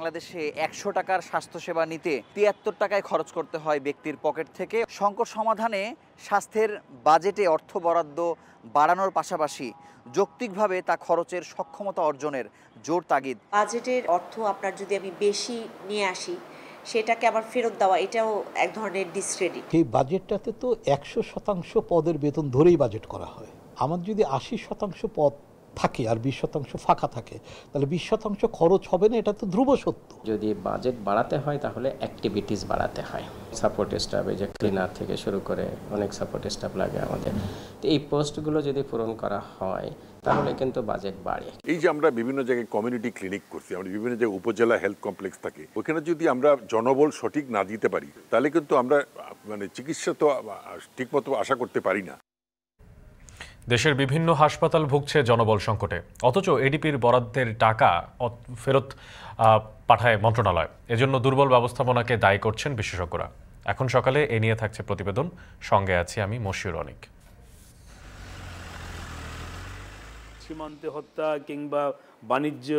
বাংলাদেশে ১০০ টাকার স্বাস্থ্যসেবা নিতে ৭৩ টাকায় খরচ করতে হয় ব্যক্তির পকেট থেকে। সংকট সমাধানে স্বাস্থ্যের বাজেটে অর্থ বরাদ্দ বাড়ানোর পাশাপাশি যৌক্তিকভাবে তা খরচের সক্ষমতা অর্জনের জোর তাগিদ। বাজেটের অর্থ আপনার যদি আমি বেশি নিয়ে আসি, সেটাকে আবার ফেরত দেওয়া, এটাও এক ধরনের ডিসক্রেডিট। এই বাজেটটাতে তো ১০০% পদের বেতন ধরেই বাজেট করা হয়। আমার যদি ৮০% পদ থাকে আর ২০% ফাঁকা থাকে, তাহলে ২০% খরচ হবে না, এটা তো ধ্রুব সত্য। যদি বাজেট বাড়াতে হয় তাহলে অ্যাক্টিভিটিস বাড়াতে হয়। সাপোর্ট স্টাফ, এই যে ক্লিনার থেকে শুরু করে অনেক সাপোর্ট স্টাফ লাগে আমাদের। তো এই পোস্টগুলো যদি পূরণ করা হয় তাহলে কিন্তু বাজেট বাড়ে। এই যে আমরা বিভিন্ন জায়গায় কমিউনিটি ক্লিনিক করছি, আমরা বিভিন্ন জায়গায় উপজেলা হেলথ কমপ্লেক্স থাকে, ওখানে যদি আমরা জনবল সঠিক না দিতে পারি তাহলে কিন্তু আমরা চিকিৎসা তো ঠিকমতো আশা করতে পারি না। দেশের বিভিন্ন হাসপাতাল ভুগছে জনবল সংকটে, অথচ এডিপির বরাদ্দের টাকা ফেরত পাঠায় মন্ত্রণালয়। এজন্য দুর্বল ব্যবস্থাপনাকে দায়ী করছেন বিশেষজ্ঞরা। এখন সকালে এ নিয়ে থাকছে প্রতিবেদন, সঙ্গে আছি আমি মশিউর অনিক। সীমান্তে হত্যা কিংবা বাণিজ্য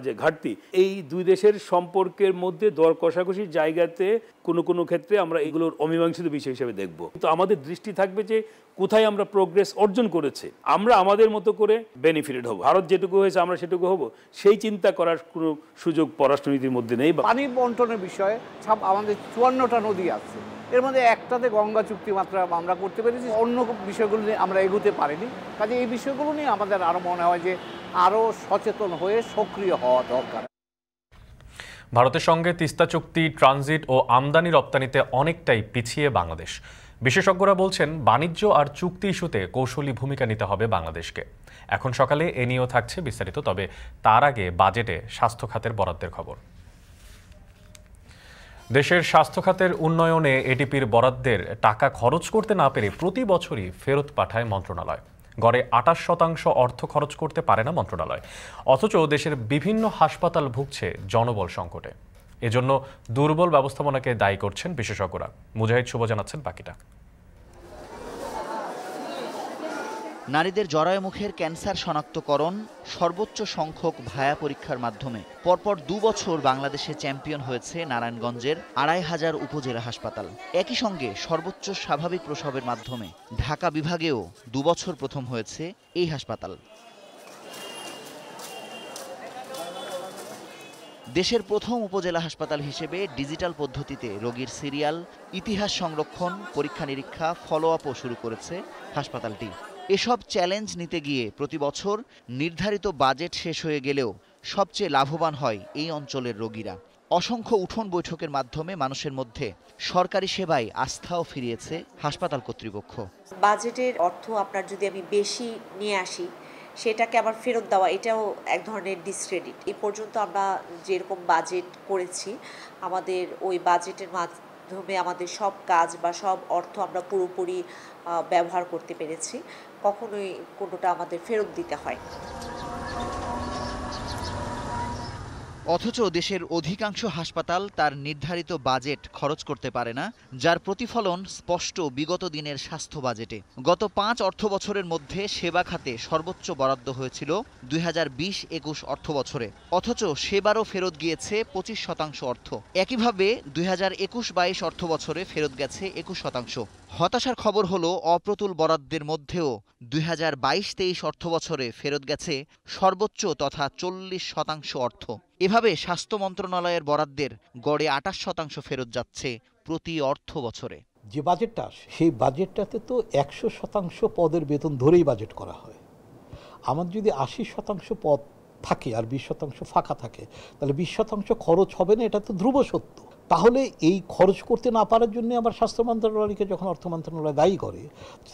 যে ঘাটতি, এই দুই দেশের সম্পর্কের মধ্যে দর কষাকষির জায়গাতে কোনো ক্ষেত্রে আমরা এগুলোর অমীমাংসিত বিষয় হিসেবে দেখব। তো আমাদের দৃষ্টি থাকবে যে কোথায় আমরা প্রোগ্রেস অর্জন করেছে, আমরা আমাদের মতো করে বেনিফিটেড হব। ভারত যেটুকু হয়েছে আমরা সেটুকু হব, সেই চিন্তা করার কোনো সুযোগ পররাষ্ট্রনীতির মধ্যে নেই। পানি বন্টনের বিষয়ে সব আমাদের ৫৪টা নদী আছে, এর মধ্যে একটাতে গঙ্গা চুক্তি মাত্র আমরা করতে পেরেছি, অন্য বিষয়গুলো নিয়ে আমরা এগোতে পারিনি। কাজে এই বিষয়গুলো নিয়ে আমাদের আরও মনে হয় যে আরও সচেতন হয়ে সক্রিয় হওয়া দরকার। ভারতের সঙ্গে তিস্তা চুক্তি, ট্রানজিট ও আমদানি রপ্তানিতে অনেকটাই পিছিয়ে বাংলাদেশ। বিশেষজ্ঞরা বলছেন বাণিজ্য আর চুক্তি ইস্যুতে কৌশলী ভূমিকা নিতে হবে বাংলাদেশকে। এখন সকালে এ নিয়েও থাকছে বিস্তারিত, তবে তার আগে বাজেটে স্বাস্থ্য খাতের বরাদ্দের খবর। দেশের স্বাস্থ্য খাতের উন্নয়নে এডিপির বরাদ্দের টাকা খরচ করতে না পেরে প্রতি বছরই ফেরত পাঠায় মন্ত্রণালয়। গড়ে ২৮% অর্থ খরচ করতে পারে না মন্ত্রণালয়, অথচ দেশের বিভিন্ন হাসপাতাল ভুগছে জনবল সংকটে। এজন্য দুর্বল ব্যবস্থাপনাকে দায়ী করছেন বিশেষজ্ঞরা। মুজাহিদ শুভ জানাচ্ছেন বাকিটা। নারীদের জরায়ুমুখের ক্যান্সার শনাক্তকরণ সর্বোচ্চ সংখ্যক ভায়া পরীক্ষার মাধ্যমে পরপর ২ বছর বাংলাদেশে চ্যাম্পিয়ন হয়েছে নারায়ণগঞ্জের ২৫০০ উপজেলা হাসপাতাল। একই সঙ্গে সর্বোচ্চ স্বাভাবিক প্রসবের মাধ্যমে ঢাকা বিভাগেও ২ বছর প্রথম হয়েছে এই হাসপাতাল। দেশের প্রথম উপজেলা হাসপাতাল হিসেবে ডিজিটাল পদ্ধতিতে রোগীর সিরিয়াল, ইতিহাস সংরক্ষণ, পরীক্ষা নিরীক্ষা, ফলো আপও শুরু করেছে হাসপাতালটি। এসব চ্যালেঞ্জ নিতে গিয়ে প্রতি বছর নির্ধারিত বাজেট শেষ হয়ে গেলেও সবচেয়ে লাভবান হয় এই অঞ্চলের রোগীরা। অসংখ্য উঠোন বৈঠকের মাধ্যমে মানুষের মধ্যে সরকারি সেবায় আস্থাও ফিরিয়েছে হাসপাতাল কর্তৃপক্ষ। বাজেটের অর্থ আপনার যদি আমি বেশি নিয়ে আসি, সেটাকে আবার ফেরত দেওয়া, এটাও এক ধরনের ডিসক্রেডিট। এই পর্যন্ত আমরা যেরকম বাজেট করেছি, আমাদের ওই বাজেটের মাধ্যমে আমাদের সব কাজ বা সব অর্থ আমরা পুরোপুরি ব্যবহার করতে পেরেছি, কখনোই কোনোটা আমাদের ফেরত দিতে হয়। অথচ দেশের অধিকাংশ হাসপাতাল তার নির্ধারিত বাজেট খরচ করতে পারে না, যার প্রতিফলন স্পষ্ট বিগত দিনের স্বাস্থ্য বাজেটে। গত ৫ অর্থবছরের মধ্যে সেবা খাতে সর্বোচ্চ বরাদ্দ হয়েছিল ২০২০-২১ অর্থবছরে, অথচ সেবারও ফেরত গিয়েছে ২৫% অর্থ। একইভাবে ২০২১-২২ অর্থবছরে ফেরত গেছে ২১%। হতাশার খবর হলো অপ্রতুল বরাদ্দের মধ্যেও ২০২২-২৩ অর্থবছরে ফেরত গেছে সর্বোচ্চ তথা ৪০% অর্থ। এভাবে স্বাস্থ্য মন্ত্রণালয়ের বরাদ্দের গড়ে ২৮% ফেরত যাচ্ছে প্রতি অর্থ বছরে। যে বাজেটটা আসে সেই বাজেটটাতে তো ১০০% পদের বেতন ধরেই বাজেট করা হয়। আমার যদি ৮০% পদ থাকে আর ২০% ফাঁকা থাকে, তাহলে ২০% খরচ হবে না, এটা তো ধ্রুব সত্য। তাহলে এই খরচ করতে না পারার জন্য আবার স্বাস্থ্য মন্ত্রণালয়কে যখন অর্থ মন্ত্রণালয় দায়ী করে,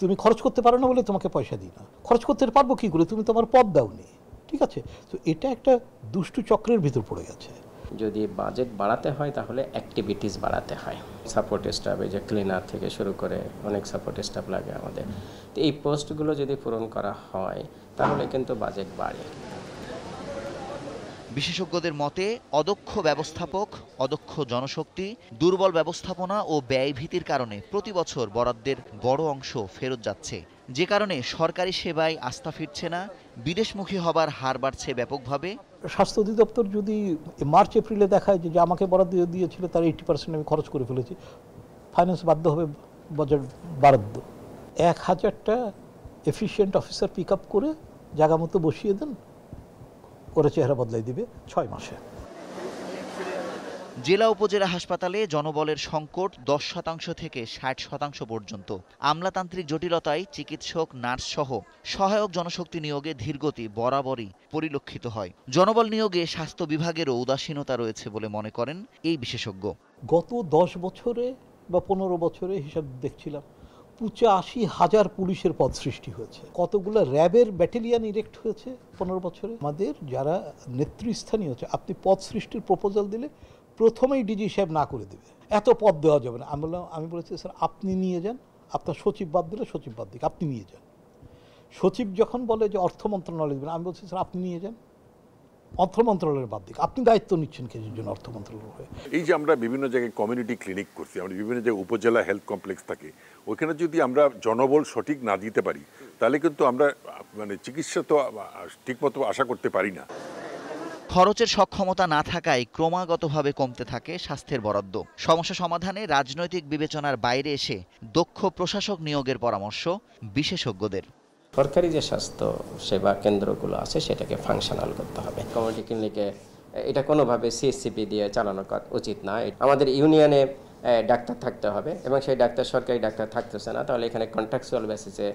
তুমি খরচ করতে পারো না বলে তোমাকে পয়সা দিই না। খরচ করতে পারবো কী করে, তুমি তোমার পদ দাওনি, ঠিক আছে? তো এটা একটা দুষ্টু চক্রের ভিতর পড়ে গেছে। যদি বাজেট বাড়াতে হয় তাহলে অ্যাক্টিভিটিস বাড়াতে হয়। সাপোর্ট স্টাফ, এই যে ক্লিনার থেকে শুরু করে অনেক সাপোর্ট স্টাফ লাগে আমাদের। তো এই পোস্টগুলো যদি পূরণ করা হয় তাহলে কিন্তু বাজেট বাড়ে। বিশেষজ্ঞদের মতে অদক্ষ ব্যবস্থাপক, অদক্ষ জনশক্তি, দুর্বল ব্যবস্থাপনা ও ব্যয়ভীতির কারণে প্রতি বছর বরাদ্দের বড় অংশ ফেরত যাচ্ছে, যে কারণে সরকারি সেবায় আস্থা ফিরছে না, বিদেশমুখী হবার হার বাড়ছে ব্যাপকভাবে, স্বাস্থ্য অধিদপ্তর যদি মার্চ এপ্রিলে দেখায় যে আমাকে বরাদ্দ দিয়েছিল তার 80% আমি খরচ করে ফেলেছি, ফাইন্যান্স বাধ্য হবে বাজেট বরাদ্দ। 1000টা এফিশিয়েন্ট অফিসার পিক আপ করে জায়গা মতো বসিয়ে দেন, ওরা চেহারা বদলাই দিবে 6 মাসে। জেলা উপজেলা হাসপাতালে জনবলের সংকট 10% থেকে 60% পর্যন্ত। আমলাতান্ত্রিক জটিলতায় চিকিৎসক, নার্স সহ সহায়ক জনশক্তি নিয়োগে ধীরগতি বরাবরই পরিলক্ষিত হয়। জনবল নিয়োগে স্বাস্থ্য বিভাগেরও উদাসীনতা রয়েছে বলে মনে করেন এই বিশেষজ্ঞ। গত 10 বছরে বা 15 বছরে হিসাব দেখছিলাম 85,000 পুলিশের পদ সৃষ্টি হয়েছে, কতগুলো র্যাবের ব্যাটালিয়ান ইরেক্ট হয়েছে 15 বছরে। আমাদের যারা নেতৃস্থানীয় হচ্ছে, আপনি পদ সৃষ্টির প্রপোজাল দিলে প্রথমেই ডিজি সাহেব না করে দেবে, এত পদ দেওয়া যাবে না। আমি বলেছি স্যার আপনি নিয়ে যান, আপনার সচিব বাদ দিলে সচিব বাদ দিক, আপনি নিয়ে যান। সচিব যখন বলে যে অর্থ মন্ত্রণালয় দেবেন, আমি বলছি স্যার আপনি নিয়ে যান, অর্থ মন্ত্রণালয়ের বাদ দিক, আপনি দায়িত্ব নিচ্ছেন কিছুর জন্য অর্থ মন্ত্রণালয় হয়ে। এই যে আমরা বিভিন্ন জায়গায় কমিউনিটি ক্লিনিক করছি, আমরা বিভিন্ন জায়গায় উপজেলা হেলথ কমপ্লেক্স থাকে, ওইখানে যদি আমরা জনবল সঠিক না দিতে পারি তাহলে কিন্তু আমরা চিকিৎসা তো ঠিকমতো আশা করতে পারি না। খরচের সক্ষমতা না থাকায় ক্রমাগতভাবে কমতে থাকে স্বাস্থ্যের বরাদ্দ। সমস্যা সমাধানে রাজনৈতিক বিবেচনার বাইরে এসে দক্ষ প্রশাসক নিয়োগের পরামর্শ বিশেষজ্ঞদের। সরকারি যে স্বাস্থ্য সেবা কেন্দ্রগুলো আছে সেটাকে ফাংশনাল করতে হবে। কমিউনিটি ক্লিনিকে এটা কোনোভাবে সিএসসিপি দিয়ে চালানো উচিত না। আমাদের ইউনিয়নে ডাক্তার থাকতে হবে এবং সেই ডাক্তার সরকারি ডাক্তার থাকতেছে না, তাহলে এখানে কন্ট্রাকচুয়াল বেসিসে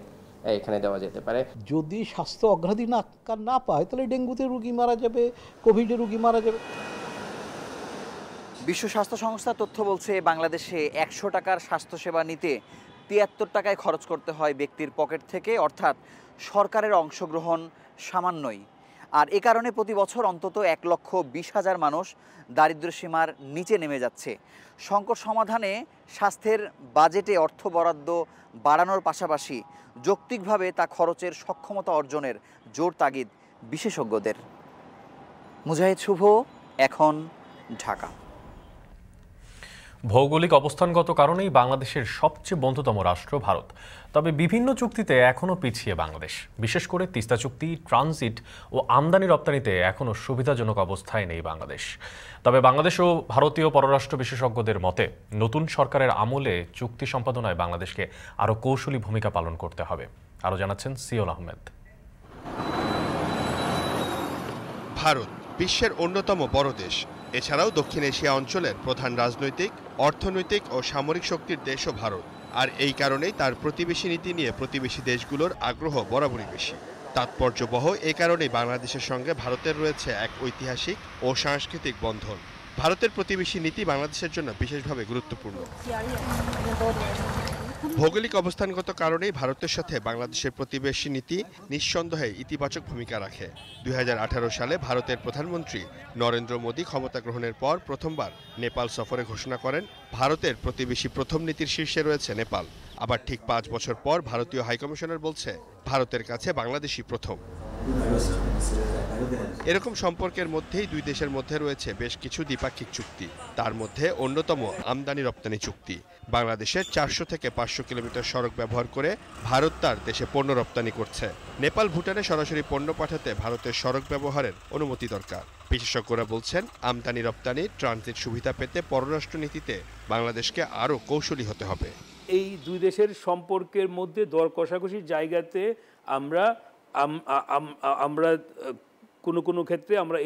এখানে দেওয়া যেতে পারে। যদি স্বাস্থ্য অগ্রাধিকার না পায় তাহলে ডেঙ্গুতে রোগী মারা যাবে, কোভিডে রোগী মারা যাবে। বিশ্ব স্বাস্থ্য সংস্থা তথ্য বলছে বাংলাদেশে 100 টাকার স্বাস্থ্যসেবা নিতে 73 টাকায় খরচ করতে হয় ব্যক্তির পকেট থেকে, অর্থাৎ সরকারের অংশগ্রহণ সামান্যই। আর এ কারণে প্রতি বছর অন্তত 1,20,000 মানুষ দারিদ্র্যসীমার নিচে নেমে যাচ্ছে। সংকট সমাধানে স্বাস্থ্যের বাজেটে অর্থ বরাদ্দ বাড়ানোর পাশাপাশি যৌক্তিকভাবে তা খরচের সক্ষমতা অর্জনের জোর তাগিদ বিশেষজ্ঞদের। মুজাহিদ শুভ, এখন ঢাকা। ভৌগোলিক অবস্থানগত কারণেই বাংলাদেশের সবচেয়ে বন্ধুতম রাষ্ট্র ভারত। তবে বিভিন্ন চুক্তিতে এখনও পিছিয়ে বাংলাদেশ। বিশেষ করে তিস্তা চুক্তি, ট্রানজিট ও আমদানি রপ্তানিতে এখনও সুবিধাজনক অবস্থায় নেই বাংলাদেশ। তবে বাংলাদেশ ও ভারতীয় পররাষ্ট্র বিশেষজ্ঞদের মতে নতুন সরকারের আমলে চুক্তি সম্পাদনায় বাংলাদেশকে আরও কৌশলী ভূমিকা পালন করতে হবে। আরও জানাচ্ছেন সিওল আহমেদ। ভারত বিশ্বের অন্যতম বড় দেশ, এছাড়াও দক্ষিণ এশিয়া অঞ্চলের প্রধান রাজনৈতিক, অর্থনৈতিক ও সামরিক শক্তির দেশও ভারত। আর এই কারণেই তার প্রতিবেশী নীতি নিয়ে প্রতিবেশী দেশগুলোর আগ্রহ বরাবরই বেশি। তাৎপর্যবহ এই কারণেই বাংলাদেশের সঙ্গে ভারতের রয়েছে এক ঐতিহাসিক ও সাংস্কৃতিক বন্ধন। ভারতের প্রতিবেশী নীতি বাংলাদেশের জন্য বিশেষভাবে গুরুত্বপূর্ণ। ভৌগোলিক অবস্থানগত কারণেই ভারতের সাথে বাংলাদেশের প্রতিবেশী নীতি নিঃসন্দেহে ইতিবাচক ভূমিকা রাখে। 2018 সালে ভারতের প্রধানমন্ত্রী নরেন্দ্র মোদী ক্ষমতা গ্রহণের পর প্রথমবার নেপাল সফরে ঘোষণা করেন ভারতের প্রতিবেশী প্রথম নীতির শীর্ষে রয়েছে নেপাল। আবার ঠিক 5 বছর পর ভারতীয় হাইকমিশনার বলছে ভারতের কাছে বাংলাদেশই প্রথম। এরকম সম্পর্কের মধ্যেই দুই দেশের মধ্যে রয়েছে বেশ কিছু দ্বিপাক্ষিক চুক্তি। তার মধ্যে অন্যতম আমদানি রপ্তানি চুক্তি। বাংলাদেশের 400 থেকে 500 কিলোমিটার সড়ক ব্যবহার করে ভারত তার দেশে পণ্য রপ্তানি করছে। নেপাল, ভুটানে সরাসরি পণ্য পাঠাতে ভারতের সড়ক ব্যবহারের অনুমতি দরকার। বিশেষজ্ঞরা বলছেন আমদানি রপ্তানি ট্রানজিট সুবিধা পেতে পররাষ্ট্র নীতিতে বাংলাদেশকে আরও কৌশলী হতে হবে। এই দুই দেশের সম্পর্কের মধ্যে দর কষাকষির জায়গাতে আমরা কোনো ক্ষেত্রে আমরা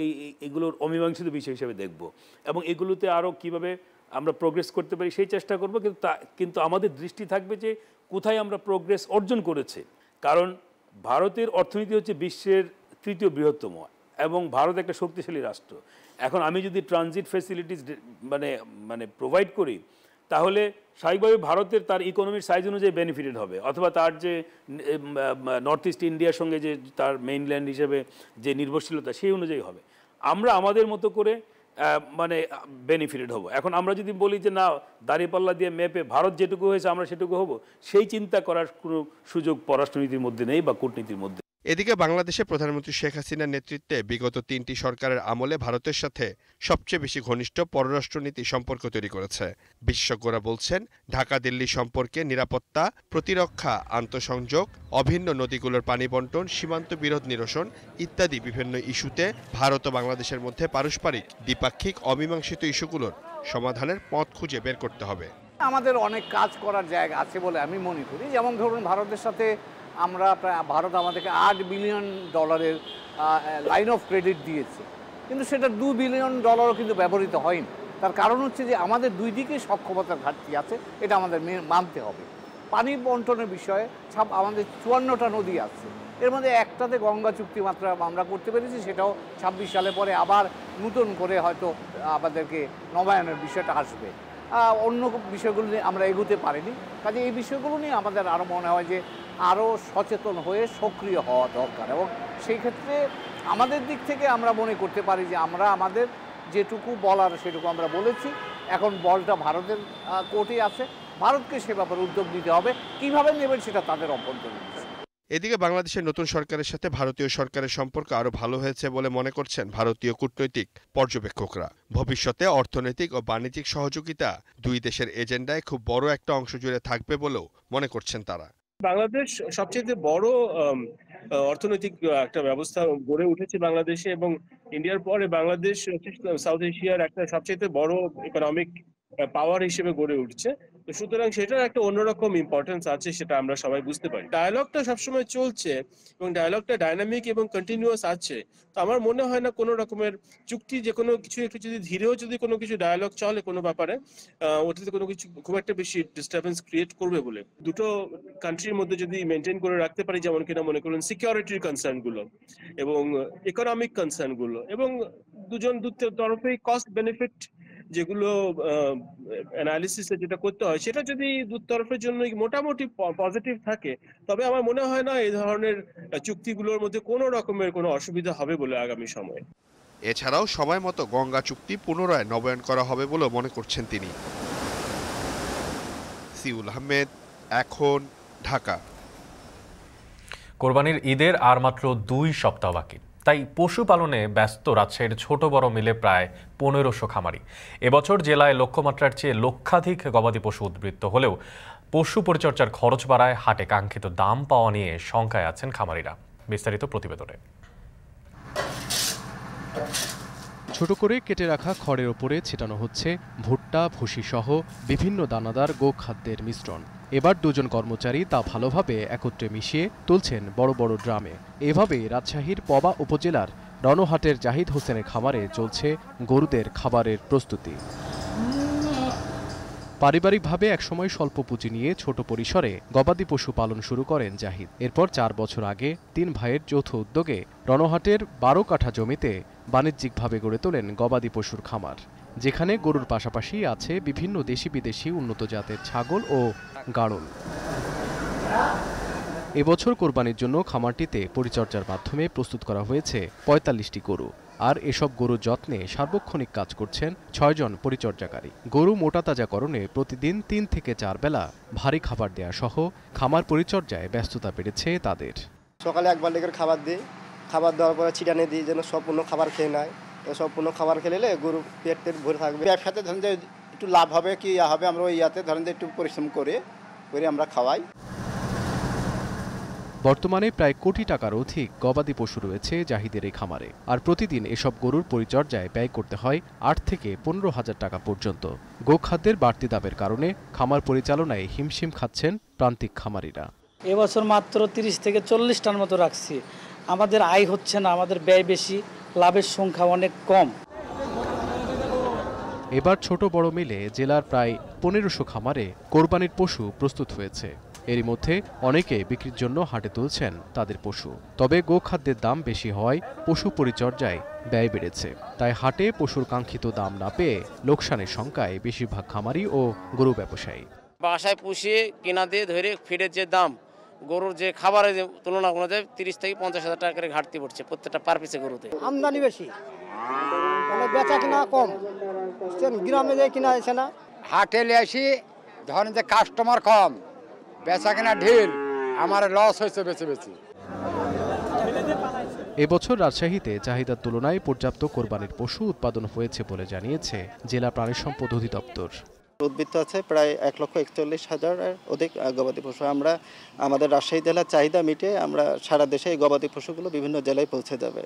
এগুলোর অমীমাংসিত বিষয় হিসেবে দেখব এবং এগুলোতে আরও কিভাবে আমরা প্রোগ্রেস করতে পারি সেই চেষ্টা করব। কিন্তু আমাদের দৃষ্টি থাকবে যে কোথায় আমরা প্রোগ্রেস অর্জন করেছে। কারণ ভারতের অর্থনীতি হচ্ছে বিশ্বের 3য় বৃহত্তম এবং ভারত একটা শক্তিশালী রাষ্ট্র। এখন আমি যদি ট্রানজিট ফ্যাসিলিটিস মানে প্রোভাইড করি তাহলে স্বাভাবিকভাবে ভারতের তার ইকোনমির সাইজ অনুযায়ী বেনিফিটেড হবে, অথবা তার যে নর্থ ইস্ট ইন্ডিয়ার সঙ্গে যে তার মেইনল্যান্ড হিসেবে যে নির্ভরশীলতা সেই অনুযায়ী হবে। আমরা আমাদের মতো করে বেনিফিটেড হব। এখন আমরা যদি বলি যে না দাঁড়িপাল্লা দিয়ে ম্যাপে ভারত যেটুকু হয়েছে আমরা সেটুকু হব, সেই চিন্তা করার কোনো সুযোগ পররাষ্ট্রনীতির মধ্যে নেই বা কূটনীতির মধ্যে। এদিকে বাংলাদেশে প্রধানমন্ত্রী শেখ হাসিনার নেতৃত্বে বিগত 3টি সরকারের আমলে ভারতের সাথে সবচেয়ে বেশি ঘনিষ্ঠ পররাষ্ট্রনীতি সম্পর্ক তৈরি করেছে। বিশেষজ্ঞরা বলছেন, ঢাকা দিল্লি সম্পর্কে নিরাপত্তা, প্রতিরক্ষা, আন্তঃসংযোগ, অভিন্ন নদীগুলোর পানি বণ্টন, সীমান্ত বিরোধ নিরসন ইত্যাদি বিভিন্ন ইস্যুতে ভারত ও বাংলাদেশের মধ্যে পারস্পরিক দ্বিপাক্ষিক অমীমাংসিত ইস্যুগুলোর সমাধানের পথ খুঁজে বের করতে হবে। আমাদের অনেক কাজ করার জায়গা আছে বলে আমি মনে করি। যেমন ধরুন, ভারতের সাথে আমরা ভারত আমাদেরকে $8 বিলিয়ন লাইন অফ ক্রেডিট দিয়েছে, কিন্তু সেটা $2 বিলিয়ন কিন্তু ব্যবহৃত হয়নি। তার কারণ হচ্ছে যে আমাদের দুই দিকে সক্ষমতার ঘাটতি আছে, এটা আমাদের মানতে হবে। পানি বন্টনের বিষয়ে আমাদের 54টা নদী আছে, এর মধ্যে একটাতে গঙ্গা চুক্তি মাত্র আমরা করতে পেরেছি, সেটাও 26 সালে পরে আবার নতুন করে হয়তো আমাদেরকে নবায়নের বিষয়টা আসবে। অন্য বিষয়গুলো নিয়ে আমরা এগোতে পারিনি। কাজে এই বিষয়গুলো নিয়ে আমাদের আরও মনে হয় যে আরও সচেতন হয়ে সক্রিয় হওয়া দরকার, এবং সেই ক্ষেত্রে আমাদের দিক থেকে আমরা মনে করতে পারি যে আমরা আমাদের যেটুকু বলার সেটুকু আমরা বলেছি। এখন বলটা ভারতের কোর্টে আছে, ভারতকে সে ব্যাপারে উদ্যোগ নিতে হবে। কীভাবে নেবেন সেটা তাদের অভ্যন্তরীণ বিষয়। এদিকে বাংলাদেশের নতুন সরকারের সাথে ভারতীয় সরকারের সম্পর্ক আরও ভালো হয়েছে বলে মনে করছেন ভারতীয় কূটনৈতিক পর্যবেক্ষকরা। ভবিষ্যতে অর্থনৈতিক ও বাণিজ্যিক সহযোগিতা দুই দেশের এজেন্ডায় খুব বড় একটা অংশ জুড়ে থাকবে বলেও মনে করছেন তারা। বাংলাদেশ সবচেয়ে বড় অর্থনৈতিক একটা ব্যবস্থা গড়ে উঠেছে বাংলাদেশে, এবং ইন্ডিয়ার পরে বাংলাদেশ সাউথ এশিয়ার একটা সবচেয়ে বড় ইকোনমিক পাওয়ার হিসেবে গড়ে উঠছে। তো সুতরাং সেটার একটা অন্যরকম ইম্পর্টেন্স আছে, সেটা আমরা সবাই বুঝতে পারি। ডায়ালগটা সবসময় চলছে এবং ডায়ালগটা ডাইনামিক এবং কন্টিনিউয়াস আছে। তো আমার মনে হয় না কোনো রকমের চুক্তি, যে কোনো কিছু একটু যদি ধীরেও যদি কোনো কিছু ডায়ালগ চলে কোনো ব্যাপারে, ওটাতে কোনো কিছু খুব একটা বেশি ডিস্টারবেন্স ক্রিয়েট করবে বলে। দুটো কান্ট্রির মধ্যে যদি মেনটেন করে রাখতে পারি, যেমন কিনা মনে করুন সিকিউরিটির কনসার্নগুলো এবং ইকোনমিক কনসার্নগুলো, এবং দু তরফেই কস্ট বেনিফিট যেগুলো অ্যানালিসিসে যেটা করতে হয়, সেটা যদি দু তরফের জন্য মোটামুটি পজিটিভ থাকে, তবে আমার মনে হয় না এই ধরনের চুক্তিগুলোর মধ্যে কোনো রকমের কোনো অসুবিধা হবে বলে আগামী সময়ে। এছাড়াও সময় মতো গঙ্গা চুক্তি পুনরায় নবায়ন করা হবে বলেও মনে করছেন তিনি। সিউল আহমেদ, এখন, ঢাকা। কোরবানির ঈদের আর মাত্র 2 সপ্তাহ বাকি, তাই পশুপালনে ব্যস্ত রাজশাহীর ছোট বড় মিলে প্রায় 1500 খামারি। এবছর জেলায় লক্ষ্যমাত্রার চেয়ে লক্ষাধিক গবাদি পশু উদ্বৃত্ত হলেও পশু পরিচর্যার খরচ বাড়ায় হাটে কাঙ্ক্ষিত দাম পাওয়া নিয়ে শঙ্কায় আছেন খামারিরা। বিস্তারিত প্রতিবেদনে। ছোট করে কেটে রাখা খড়ের ওপরে ছিটানো হচ্ছে ভুট্টা, ভুসি সহ বিভিন্ন দানাদার গোখাদ্যের মিশ্রণ। এবার 2 জন কর্মচারী তা ভালোভাবে একত্রে মিশিয়ে তুলছেন বড় বড় ড্রামে। এভাবেই রাজশাহীর পবা উপজেলার রণহাটের জাহিদ হোসেনের খামারে চলছে গরুদের খাবারের প্রস্তুতি। পারিবারিকভাবে একসময় স্বল্প পুঁজি নিয়ে ছোট পরিসরে গবাদি পশু পালন শুরু করেন জাহিদ। এরপর 4 বছর আগে 3 ভাইয়ের যৌথ উদ্যোগে রণহাটের 12 কাঠা জমিতে বাণিজ্যিকভাবে গড়ে তোলেন গবাদি পশুর খামার, যেখানে গরুর পাশাপাশি আছে বিভিন্ন দেশি বিদেশি উন্নত জাতের ছাগল ও গাড়ল। এবছর কোরবানির জন্য খামারটিতে পরিচর্যার মাধ্যমে প্রস্তুত করা হয়েছে 45টি গরু। আর এসব গরুর যত্নে সার্বক্ষণিক কাজ করছেন 6 জন পরিচর্যাকারী। গরু মোটা তাজাকরণে প্রতিদিন 3 থেকে 4 বেলা ভারী খাবার দেয়া সহ খামার পরিচর্যায় ব্যস্ততা বেড়েছে তাদের। সকালে একবার লেগে খাবার দিই, খাবার দেওয়ার পরে ছিটানে দিই যেন সম্পূর্ণ খাবার খেয়ে নেয়। সম্পূর্ণ খাবার খেলে গরু পেট ভরে থাকবে। ব্যবসাতে ধরেন যে একটু লাভ হবে কি হবে, আমরা ওই ইয়াতে ধরেন যে একটু পরিশ্রম করে আমরা খাওয়াই। বর্তমানে প্রায় কোটি টাকার অধিক গবাদি পশু রয়েছে জাহিদের এই খামারে। আর প্রতিদিন এসব গরুর পরিচর্যায় ব্যয় করতে হয় 8 থেকে 15,000 টাকা পর্যন্ত। গোখাদ্যের বাড়তি দামের কারণে খামার পরিচালনায় হিমশিম খাচ্ছেন প্রান্তিক খামারিরা। এবছর মাত্র 30 থেকে 40 টার মতো রাখছি। আমাদের আয় হচ্ছে না, আমাদের ব্যয় বেশি, লাভের সংখ্যা অনেক কম। এবার ছোট বড় মিলে জেলার প্রায় 1500 খামারে কোরবানির পশু প্রস্তুত হয়েছে। এরই মধ্যে অনেকে বিক্রির জন্য হাটে তুলছেন তাদের পশু। তবে গোখাদ্যের দাম বেশি হওয়ায় পশু পরিচর্যায় ব্যয় বেড়েছে। তাই হাটে পশুর কাঙ্ক্ষিত দাম না পেয়ে লোকসানের শঙ্কায় বেশিরভাগ খামারি ও গরু ব্যবসায়ী। বাসায় পুষিয়ে কেনা দিয়ে ধরে ফিডের যে দাম, গরুর যে খাবারের যে তুলনা অনুযায়ী 30 থেকে 50,000 টাকা করে ঘাটতি পড়ছে প্রত্যেকটা পার পিসে গরুতে। আমদানি বেশি, মানে বেচা কিনা কম, গ্রামে যে কিনা আছে না। হাটে আসি ধরেন যে কাস্টমার কম, বেচা কিনা ঢিল, আমার লস হয়েছে বেশি বেশি। এবছর রাজশাহীতে চাহিদার তুলনায় পর্যাপ্ত কোরবানির পশু উৎপাদন হয়েছে বলে জানিয়েছে জেলা প্রাণী সম্পদ অধিদপ্তর। উদ্বৃত্ত আছে প্রায় 1,41,000-এর অধিক গবাদি পশু। আমরা আমাদের রাজশাহী জেলার চাহিদা মিটে আমরা সারা দেশে এই গবাদি পশুগুলো বিভিন্ন জেলায় পৌঁছে যাবে।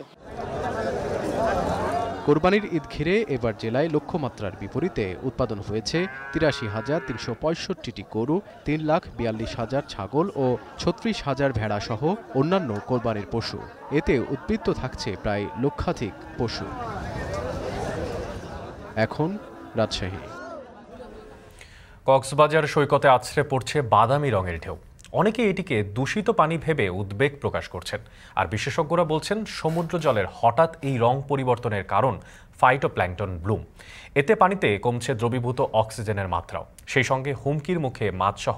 কোরবানির ঈদ ঘিরে এবার জেলায় লক্ষ্যমাত্রার বিপরীতে উৎপাদন হয়েছে 83,365টি গরু, 3,42,000 ছাগল ও 36,000 ভেড়া সহ অন্যান্য কোরবানির পশু। এতে উদ্বৃত্ত থাকছে প্রায় লক্ষাধিক পশু। এখন রাজশাহী। কক্সবাজার সৈকতে আছড়ে পড়ছে বাদামি রঙের ঢেউ। অনেকে এটিকে দূষিত পানি ভেবে উদ্বেগ প্রকাশ করছেন, আর বিশেষজ্ঞরা বলছেন সমুদ্র জলের হঠাৎ এই রং পরিবর্তনের কারণ ফাইটোপ্ল্যাঙ্কটন ব্লুম। এতে পানিতে কমছে দ্রবীভূত অক্সিজেনের মাত্রাও, সেই সঙ্গে হুমকির মুখে মাছসহ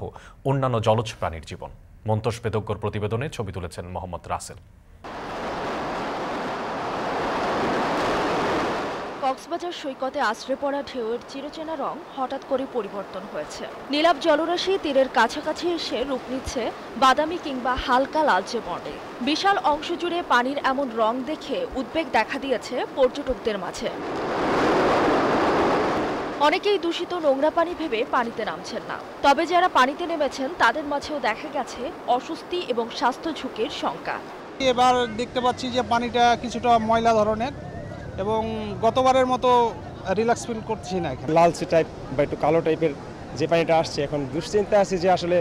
অন্যান্য জলজ প্রাণীর জীবন। মন্তোষ বেদজ্ঞর প্রতিবেদনে ছবি তুলেছেন মোহাম্মদ রাসেল। কক্সবাজার সৈকতে আছড়ে পড়া ঢেউয়ের চিরচেনা রং হঠাৎ করে পরিবর্তন হয়েছে। নীলাভ জলরাশি তীরের কাছাকাছি এসে রূপ নিচ্ছে বাদামি কিংবা হালকা লালচে বর্ণে। বিশাল অংশ জুড়ে পানির এমন রং দেখে উদ্বেগ দেখা দিয়েছে পর্যটকদের মাঝে। অনেকেই দূষিত নোংরা পানি ভেবে পানিতে নামছেন না, তবে যারা পানিতে নেমেছেন তাদের মাঝেও দেখা গেছে অস্বস্তি এবং স্বাস্থ্য ঝুঁকির শঙ্কা। এবার দেখতে পাচ্ছি যে পানিটা কিছুটা ময়লা ধরনের এবং গতবারের মতো রিল্যাক্স ফিল করছি না। এখানে লালচে টাইপ বা একটু কালো টাইপের যে পানিটা আসছে, এখন দুশ্চিন্তা আছে যে আসলে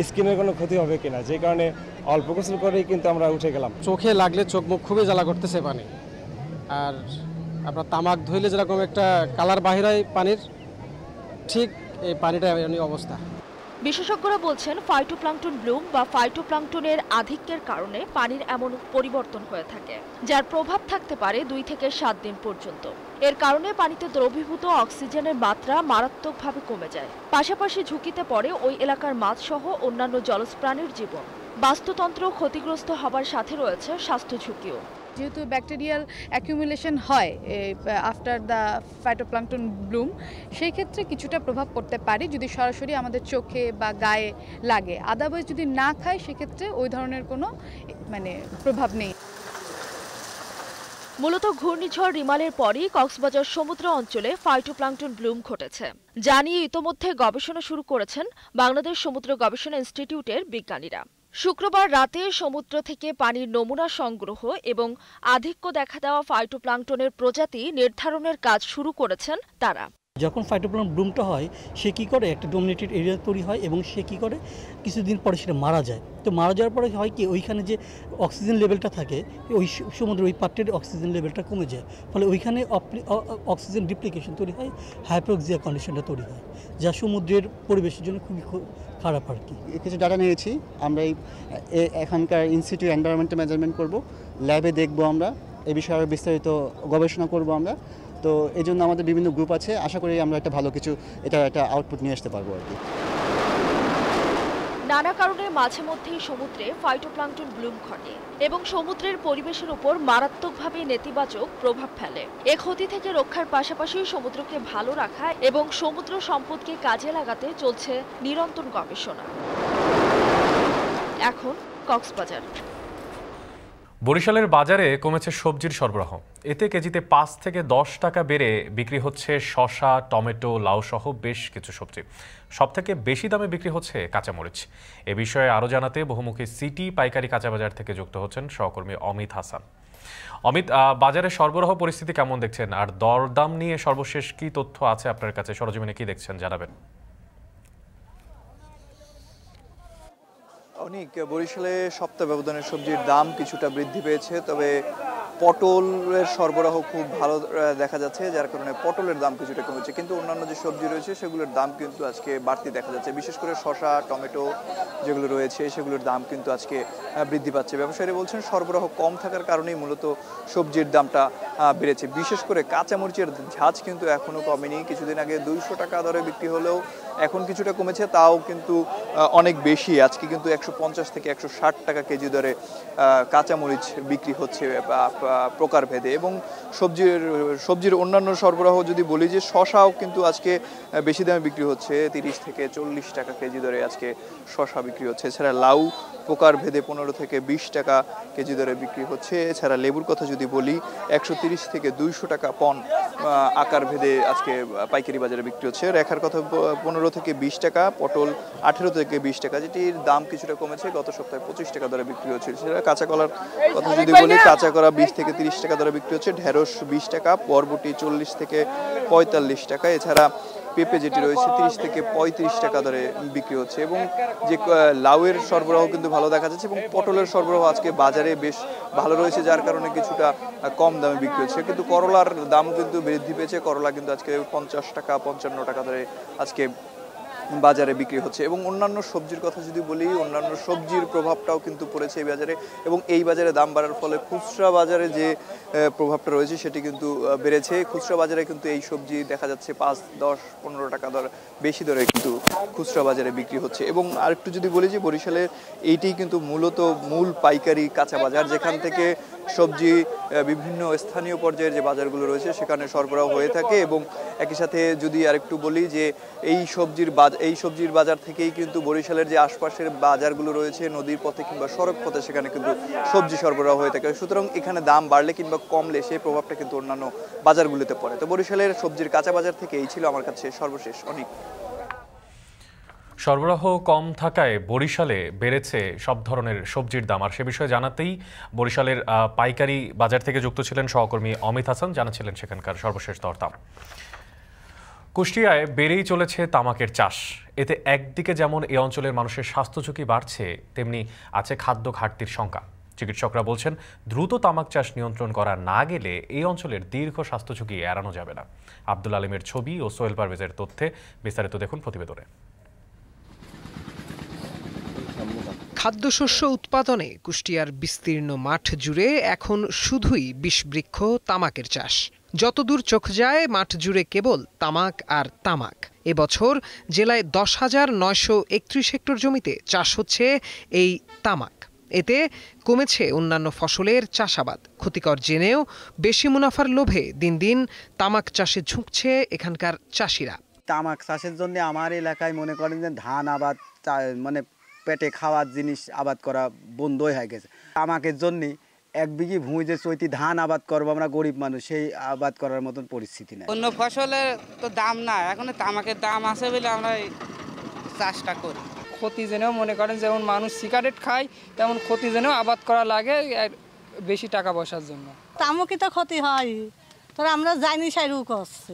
স্কিনের কোনো ক্ষতি হবে কিনা, যে কারণে অল্প গোসল করেই কিন্তু আমরা উঠে গেলাম। চোখে লাগলে চোখ মুখ খুবই জ্বালা করতেছে পানি, আর আপনার তামাক ধুইলে যেরকম একটা কালার বাহির হয় পানির, ঠিক এই পানিটা এমনি অবস্থা। বিশেষজ্ঞরা বলছেন ফাইটোপ্ল্যাঙ্কটন ব্লুম বা ফাইটোপ্ল্যাঙ্কটনের আধিক্যের কারণে পানির এমন পরিবর্তন হয়ে থাকে, যার প্রভাব থাকতে পারে 2 থেকে 7 দিন পর্যন্ত। এর কারণে পানিতে দ্রবীভূত অক্সিজেনের মাত্রা মারাত্মকভাবে কমে যায়। পাশাপাশি ঝুঁকিতে পড়ে ওই এলাকার মাছসহ অন্যান্য জলজ প্রাণীর জীবন। বাস্তুতন্ত্র ক্ষতিগ্রস্ত হবার সাথে রয়েছে স্বাস্থ্য ঝুঁকিও। যেহেতু ব্যাকটেরিয়াল অ্যাকিউমুলেশন হয় আফটার দ্য ফাইটোপ্ল্যাঙ্কটন ব্লুম, সেই ক্ষেত্রে কিছুটা প্রভাব পড়তে পারে যদি সরাসরি আমাদের চোখে বা গায়ে লাগে। আদারওয়াইজ যদি না খায় সেক্ষেত্রে ওই ধরনের কোনো প্রভাব নেই। মূলত ঘূর্ণিঝড় রিমালের পরই কক্সবাজার সমুদ্র অঞ্চলে ফাইটোপ্ল্যাঙ্কটন ব্লুম ঘটেছে, যা নিয়ে ইতোমধ্যে গবেষণা শুরু করেছেন বাংলাদেশ সমুদ্র গবেষণা ইনস্টিটিউটের বিজ্ঞানীরা। শুক্রবার রাতে সমুদ্র থেকে পানির নমুনা সংগ্রহ এবং আধিক্য দেখা দেওয়া ফাইটোপ্ল্যাঙ্কটনের প্রজাতি নির্ধারণের কাজ শুরু করেছেন তারা। যখন ফাইটোপ্ল্যাঙ্কটন ব্লুমটা হয়, সে কী করে একটা ডোমিনেটেড এরিয়া তৈরি হয় এবং সে কী করে কিছুদিন পরে সেটা মারা যায়। তো মারা যাওয়ার পরে হয় কি, ওইখানে যে অক্সিজেন লেভেলটা থাকে ওই সমুদ্রের ওই পার্টের অক্সিজেন লেভেলটা কমে যায়, ফলে ওইখানে অক্সিজেন ডিপ্লিকেশন তৈরি হয়, হাইপোক্সিয়া কন্ডিশনটা তৈরি হয়, যা সমুদ্রের পরিবেশের জন্য খুবই খারাপ আর কি। কিছু ডাটা নিয়েছি আমরা, এখানকার ইনস্টিটিউট এনভায়রনমেন্টাল মেজারমেন্ট করব, ল্যাবে দেখব, আমরা এই বিষয়ে আরও বিস্তারিত গবেষণা করব আমরা। তো এই জন্য আমাদের বিভিন্ন গ্রুপ আছে, আশা করি আমরা একটা ভালো কিছু একটা আউটপুট নিয়ে আসতে পারবো আর কি। নানা কারণে মাঝে মধ্যেই সমুদ্রে ফাইটোপ্ল্যাঙ্কটন ব্লুম ঘটে এবং সমুদ্রের পরিবেশের উপর মারাত্মকভাবে নেতিবাচক প্রভাব ফেলে। এ ক্ষতি থেকে রক্ষার পাশাপাশি সমুদ্রকে ভালো রাখা এবং সমুদ্র সম্পদকে কাজে লাগাতে চলছে নিরন্তর গবেষণা। এখন কক্সবাজার। বরিশালের বাজারে কমেছে সবজির সরবরাহ। এতে কেজিতে 5 থেকে 10 টাকা বেড়ে বিক্রি হচ্ছে শসা, টমেটো, লাউ সহ বেশ কিছু সবজি। সবথেকে বেশি দামে বিক্রি হচ্ছে কাঁচামরিচ। এ বিষয়ে আরও জানাতে বহুমুখী সিটি পাইকারি কাঁচা বাজার থেকে যুক্ত হচ্ছেন সহকর্মী অমিত হাসান। অমিত, বাজারে সরবরাহ পরিস্থিতি কেমন দেখছেন, আর দরদাম নিয়ে সর্বশেষ কি তথ্য আছে আপনার কাছে? সরজমিনে কি দেখছেন জানাবেন। অনেক বরিশালে সপ্তাহ ব্যবধানে সবজির দাম কিছুটা বৃদ্ধি পেয়েছে, তবে পটলের সরবরাহ খুব ভালো দেখা যাচ্ছে, যার কারণে পটলের দাম কিছুটা কমেছে। কিন্তু অন্যান্য যে সবজি রয়েছে সেগুলোর দাম কিন্তু আজকে বাড়তি দেখা যাচ্ছে। বিশেষ করে শসা, টমেটো যেগুলো রয়েছে সেগুলোর দাম কিন্তু আজকে বৃদ্ধি পাচ্ছে। ব্যবসায়ীরা বলছেন সরবরাহ কম থাকার কারণেই মূলত সবজির দামটা বেড়েছে। বিশেষ করে কাঁচামরিচের ঝাঁজ কিন্তু এখনও কমেনি। কিছুদিন আগে 200 টাকা দরে বিক্রি হলেও এখন কিছুটা কমেছে, তাও কিন্তু অনেক বেশি। আজকে কিন্তু 150 থেকে 160 টাকা কেজি দরে কাঁচামরিচ বিক্রি হচ্ছে প্রকারভেদে। এবং সবজির অন্যান্য সরবরাহ যদি বলি যে শশাও কিন্তু আজকে বেশি দামে বিক্রি হচ্ছে, 30 থেকে 40 টাকা কেজি দরে আজকে শশা বিক্রি হচ্ছে। এছাড়া লাউ প্রকারভেদে 15 থেকে 20 টাকা কেজি দরে বিক্রি হচ্ছে। এছাড়া লেবুর কথা যদি বলি 130 থেকে 200 টাকা পন আকার ভেদে আজকে পাইকারি বাজারে বিক্রি হচ্ছে। রেখার কথা 15 থেকে 20 টাকা, পটল 18 থেকে 20 টাকা, যেটির দাম কিছুটা কমেছে, গত সপ্তাহে 25 টাকা দরে বিক্রি হচ্ছে। এছাড়া কাঁচা কলার কথা যদি বলি কাঁচা কলা 20 থেকে 30 টাকা দরে বিক্রি হচ্ছে, ঢেঁড়স 20 টাকা, বরবটি 40 থেকে 45 টাকা। এছাড়া পেঁপে যেটি রয়েছে 30 থেকে 35 টাকা দরে বিক্রি হচ্ছে। এবং যে লাউয়ের সরবরাহ কিন্তু ভালো দেখা যাচ্ছে এবং পটলের সরবরাহ আজকে বাজারে বেশ ভালো রয়েছে, যার কারণে কিছুটা কম দামে বিক্রি হচ্ছে। কিন্তু করলার দাম কিন্তু বৃদ্ধি পেয়েছে, করলা কিন্তু আজকে 50 টাকা 55 টাকা দরে আজকে বাজারে বিক্রি হচ্ছে। এবং অন্যান্য সবজির কথা যদি বলি, অন্যান্য সবজির প্রভাবটাও কিন্তু পড়েছে এই বাজারে, এবং এই বাজারে দাম বাড়ার ফলে খুচরা বাজারে যে প্রভাবটা রয়েছে সেটি কিন্তু বেড়েছে। খুচরা বাজারে কিন্তু এই সবজি দেখা যাচ্ছে 5, 10, 15 টাকা দর বেশি দরে কিন্তু খুচরা বাজারে বিক্রি হচ্ছে। এবং আরেকটু যদি বলি যে বরিশালের এইটি কিন্তু মূলত মূল পাইকারি কাঁচা বাজার, যেখান থেকে সবজি বিভিন্ন স্থানীয় পর্যায়ের যে বাজারগুলো রয়েছে সেখানে সরবরাহ হয়ে থাকে। এবং একই সাথে যদি আরেকটু বলি যে এই সবজির বাজার থেকেই কিন্তু বরিশালের যে আশপাশের বাজারগুলো রয়েছে নদীর পথে কিংবা সড়ক পথে, সেখানে কিন্তু সবজি সরবরাহ হয়ে থাকে। সুতরাং এখানে দাম বাড়লে কিংবা কমলে সেই প্রভাবটা কিন্তু অন্যান্য বাজারগুলোতে পড়ে। তো বরিশালের সবজির কাঁচা বাজার থেকে এই ছিল আমার কাছে সর্বশেষ। অনেক সরবরাহ কম থাকায় বরিশালে বেড়েছে সব ধরনের সবজির দাম। আর সে বিষয়ে জানাতেই বরিশালের পাইকারি বাজার থেকে যুক্ত ছিলেন সহকর্মী অমিত হাসান, জানাচ্ছিলেন সেখানকার সর্বশেষ দরদাম। কুষ্টিয়ায় বেড়েই চলেছে তামাকের চাষ। এতে একদিকে যেমন এই অঞ্চলের মানুষের স্বাস্থ্য ঝুঁকি বাড়ছে, তেমনি আছে খাদ্য ঘাটতির শঙ্কা। চিকিৎসকরা বলছেন দ্রুত তামাক চাষ নিয়ন্ত্রণ করা না গেলে এই অঞ্চলের দীর্ঘ স্বাস্থ্য ঝুঁকি এড়ানো যাবে না। আব্দুল আলিমের ছবি ও সোহেল পারভেজের তথ্যে বিস্তারিত দেখুন প্রতিবেদনে। খাদ্যশস্য উৎপাদনে কুষ্টিয়ার বিস্তীর্ণ মাঠ জুড়ে এখন শুধুই বিষবৃক্ষ তামাকের চাষ। যতদূর চোখ যায় মাঠ জুড়ে কেবল তামাক আর তামাক। এবছর জেলায় 10,931 হেক্টর জমিতে চাষ হচ্ছে এই তামাক। এতে কমেছে অন্যান্য ফসলের চাষাবাদ। ক্ষতিকর জেনেও বেশি মুনাফার লোভে দিন দিন তামাক চাষে ঝুঁকছে এখানকার চাষিরা। তামাক চাষের জন্য আমার এলাকায় মনে করেন যে ধান আবাদ মানে পেটে খাওয়ার জিনিস আবাদ করা বন্ধই হয়ে গেছে। তামাকের জন্য 1 বিঘি ভূমি যে চৈতি ধান আবাদ করবো আমরা গরিব মানুষ, সেই আবাদ করার মতন পরিস্থিতি নেই। অন্য ফসলের তো দাম না, এখন তামাকের দাম আছে বলে আমরা চাষটা করি। ক্ষতি জেনেও মনে করেন যেমন মানুষ সিগারেট খায়, তেমন ক্ষতি জেনেও আবাদ করা লাগে বেশি টাকা পয়সার জন্য। তামাকে তো ক্ষতি হয়, তবে আমরা জানি সেই রোগ হচ্ছে।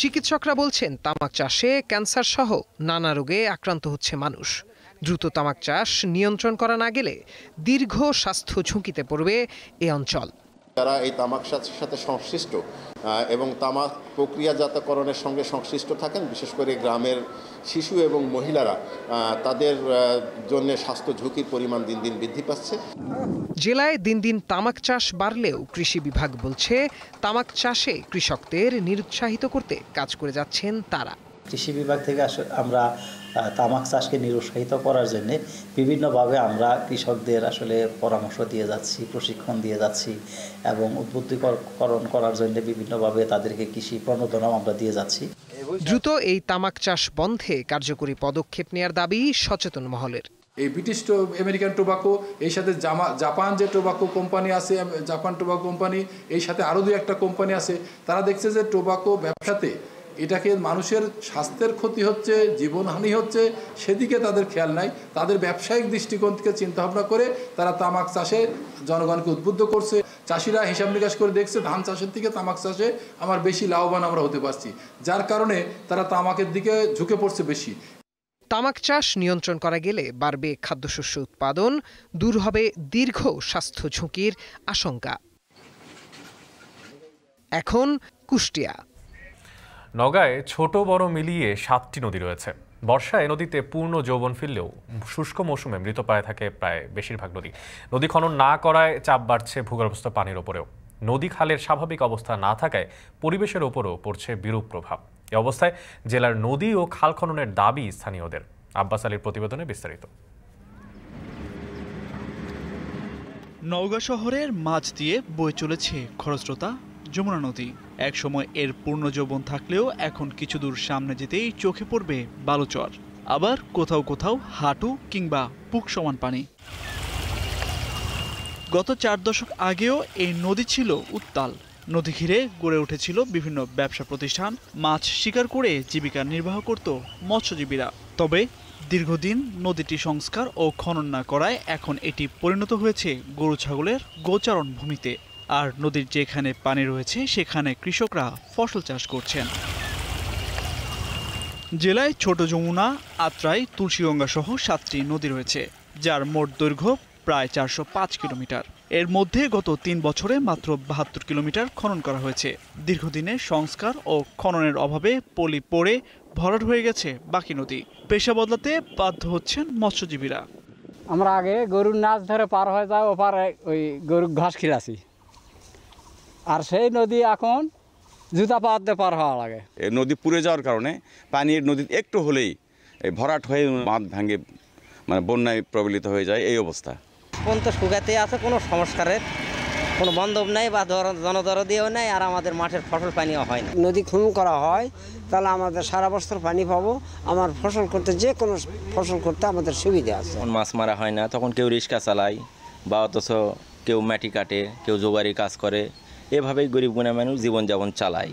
চিকিৎসকরা বলছেন তামাক চাষে ক্যান্সার সহ নানা রোগে আক্রান্ত হচ্ছে মানুষ। দ্রুত তামাক চাষ নিয়ন্ত্রণ করা না গেলে দীর্ঘ স্বাস্থ্য ঝুঁকিতে পড়বে এ অঞ্চল। যারা এই তামাক চাষের সাথে সংশ্লিষ্ট এবং তামাক প্রক্রিয়াজাতকরণের সঙ্গে সংশ্লিষ্ট থাকেন, বিশেষ করে গ্রামের শিশু এবং মহিলারা, তাদের জন্য স্বাস্থ্য ঝুঁকির পরিমাণ দিন দিন বৃদ্ধি পাচ্ছে। জেলায় দিন দিন তামাক চাষ বাড়লেও কৃষি বিভাগ বলছে তামাক চাষে কৃষকদের নিরুৎসাহিত করতে কাজ করে যাচ্ছেন তারা। কৃষি বিভাগ থেকে আমরা তামাক চাষকে নিরুৎসাহিত করার জন্য বিভিন্নভাবে আমরা কৃষকদের আসলে পরামর্শ দিয়ে যাচ্ছি, প্রশিক্ষণ দিয়ে যাচ্ছি এবং উদ্বুদ্ধীকরণ করার জন্য বিভিন্নভাবে তাদেরকে কৃষি প্রণোদনাও আমরা দিয়ে যাচ্ছি। দ্রুত এই তামাক চাষ বন্ধে কার্যকরী পদক্ষেপ নেওয়ার দাবি সচেতন মহলের। এই ব্রিটিশ আমেরিকান টোবাকো, এই সাথে জাপান যে টোবাকো কোম্পানি আছে, জাপান টোবাকো কোম্পানি, এই সাথে আরও 2-1টা কোম্পানি আছে, তারা দেখছে যে টোবাকো ব্যবসাতে এটাকে মানুষের স্বাস্থ্যের ক্ষতি হচ্ছে, জীবনহানি হচ্ছে, সেদিকে তাদের খেয়াল নাই। তাদের ব্যবসায়িক দৃষ্টিকোণ থেকে চিন্তাভাবনা করে তারা তামাক চাষে জনগণকে উদ্বুদ্ধ করছে। চাষিরা হিসাব নিকাশ করে দেখছে ধান চাষের থেকে তামাক চাষে আমার বেশি লাভবান আমরা হতে পারছি, যার কারণে তারা তামাকের দিকে ঝুঁকে পড়ছে বেশি। তামাক চাষ নিয়ন্ত্রণ করা গেলে বাড়বে খাদ্যশস্য উৎপাদন, দূর হবে দীর্ঘ স্বাস্থ্য ঝুঁকির আশঙ্কা। এখন কুষ্টিয়া। নওগাঁয় ছোট বড় মিলিয়ে 7টি নদী রয়েছে। বর্ষায় নদীতে পূর্ণ যৌবন ফিরলেও শুষ্ক মৌসুমে মৃতপ্রায় থাকে প্রায় বেশিরভাগ নদী। নদী খনন না করায় চাপ বাড়ছে ভূগর্ভস্থ পানির ওপরেও। নদী খালের স্বাভাবিক অবস্থা না থাকায় পরিবেশের ওপরও পড়ছে বিরূপ প্রভাব। এ অবস্থায় জেলার নদী ও খাল খননের দাবি স্থানীয়দের। আব্বাস আলীর প্রতিবেদনে বিস্তারিত। নওগাঁ শহরের মাঝ দিয়ে বয়ে চলেছে খরস্রোতা যমুনা নদী। একসময় এর পূর্ণ যৌবন থাকলেও এখন কিছু দূর সামনে যেতেই চোখে পড়বে বালুচর, আবার কোথাও কোথাও হাঁটু কিংবা বুক সমান পানি। গত 4 দশক আগেও এই নদী ছিল উত্তাল। নদী ঘিরে গড়ে উঠেছিল বিভিন্ন ব্যবসা প্রতিষ্ঠান, মাছ শিকার করে জীবিকা নির্বাহ করত মৎস্যজীবীরা। তবে দীর্ঘদিন নদীটি সংস্কার ও খনন না করায় এখন এটি পরিণত হয়েছে গরু ছাগলের গোচারণ ভূমিতে। আর নদীর যেখানে পানি রয়েছে সেখানে কৃষকরা ফসল চাষ করছেন। জেলায় ছোট যমুনা, আত্রাই, তুলসীগঙ্গা সহ 7টি নদী রয়েছে, যার মোট দৈর্ঘ্য প্রায় 405 কিলোমিটার। এর মধ্যে গত 3 বছরে মাত্র 72 কিলোমিটার খনন করা হয়েছে। দীর্ঘদিনের সংস্কার ও খননের অভাবে পলি পড়ে ভরাট হয়ে গেছে বাকি নদী। পেশা বদলাতে বাধ্য হচ্ছেন মৎস্যজীবীরা। আমরা আগে গরুর নাচ ধরে পার হয়ে যাও, ওপারে ওই গরুর ঘাস খিলাছি, আর সেই নদী এখন জুতা পা দিয়ে পার হওয়া লাগে। এই নদী পুড়ে যাওয়ার কারণে পানির নদীর একটু হলেই ভরাট হয়ে বাঁধ ভেঙে বন্যায় প্রবলিত হয়ে যায় এই অবস্থা। কোন তো শুকাতে আছে, কোনো সংস্কারের কোনো বন্ধব নেই বা জনদরদিও নেই, আর আমাদের মাঠের ফসল পানিও হয় না। নদী খনন করা হয় তাহলে আমাদের সারা বছর পানি পাবো, আমার ফসল করতে যে কোনো ফসল করতে আমাদের সুবিধা আছে। মাছ মারা হয় না, তখন কেউ রিক্সা চালায় বা অথচ কেউ মাটি কাটে, কেউ জোগাড়ি কাজ করে, এভাবেই গরিব গুণা মানুষ জীবনযাপন চালায়।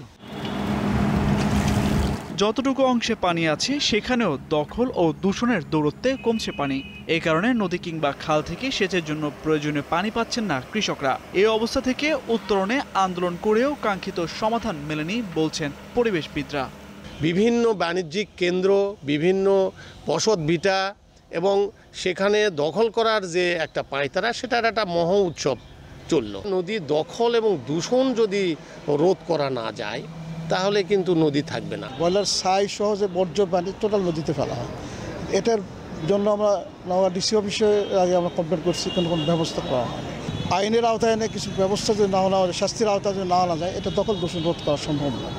যতটুকু অংশে পানি আছে সেখানেও দখল ও দূষণের দৌরত্বে কমছে পানি। এই কারণে নদী কিংবা খাল থেকে সেচের জন্য প্রয়োজনীয় পানি পাচ্ছেন না কৃষকরা। এই অবস্থা থেকে উত্তরণে আন্দোলন করেও কাঙ্ক্ষিত সমাধান মেলেনি বলছেন পরিবেশবিদরা। বিভিন্ন বাণিজ্যিক কেন্দ্র, বিভিন্ন বসত ভিটা এবং সেখানে দখল করার যে একটা পাঁয়তারা, সেটার একটা মহা উৎসব চলল। নদী দখল এবং দূষণ যদি রোধ করা না যায় তাহলে কিন্তু নদী থাকবে না। বয়লার ছাই সহ যে বর্জ্য পানি টোটাল নদীতে ফেলা হয়, এটার জন্য আমরা নওগাঁ ডিসি অফিসে আগে আমরা কমপ্লেন করছি, কোনো ব্যবস্থা করা হয়। আইনের আওতায় এনে কিছু ব্যবস্থা যদি না নেওয়া হয়, শাস্তির আওতায় যদি না আনা যায়, এটা দখল দূষণ রোধ করা সম্ভব না।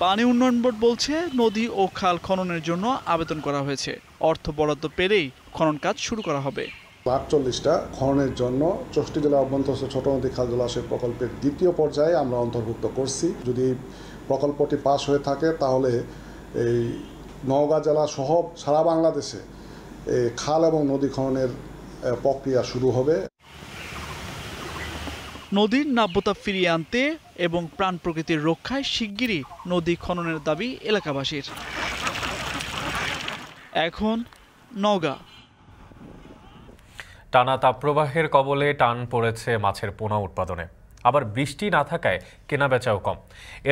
পানি উন্নয়ন বোর্ড বলছে নদী ও খাল খননের জন্য আবেদন করা হয়েছে, অর্থ বরাদ্দ পেলেই খনন কাজ শুরু করা হবে। 48টা খননের জন্য 64 জেলা অভ্যন্তরস্থ ছোট নদী খাল জলাশয় প্রকল্পের দ্বিতীয় পর্যায়ে আমরা অন্তর্ভুক্ত করছি। যদি প্রকল্পটি পাস হয়ে থাকে তাহলে এই নওগাঁ জেলা সহ সারা বাংলাদেশে এই খাল এবং নদী খননের প্রক্রিয়া শুরু হবে। নদীর নাব্যতা ফিরিয়ে আনতে এবং প্রাণ প্রকৃতির রক্ষায় শিগগিরই নদী খননের দাবি এলাকাবাসীর। এখন নওগাঁ। টানা তাপপ্রবাহের কবলে টান পড়েছে মাছের পোনা উৎপাদনে। আবার বৃষ্টি না থাকায় কেনাবেচাও কম।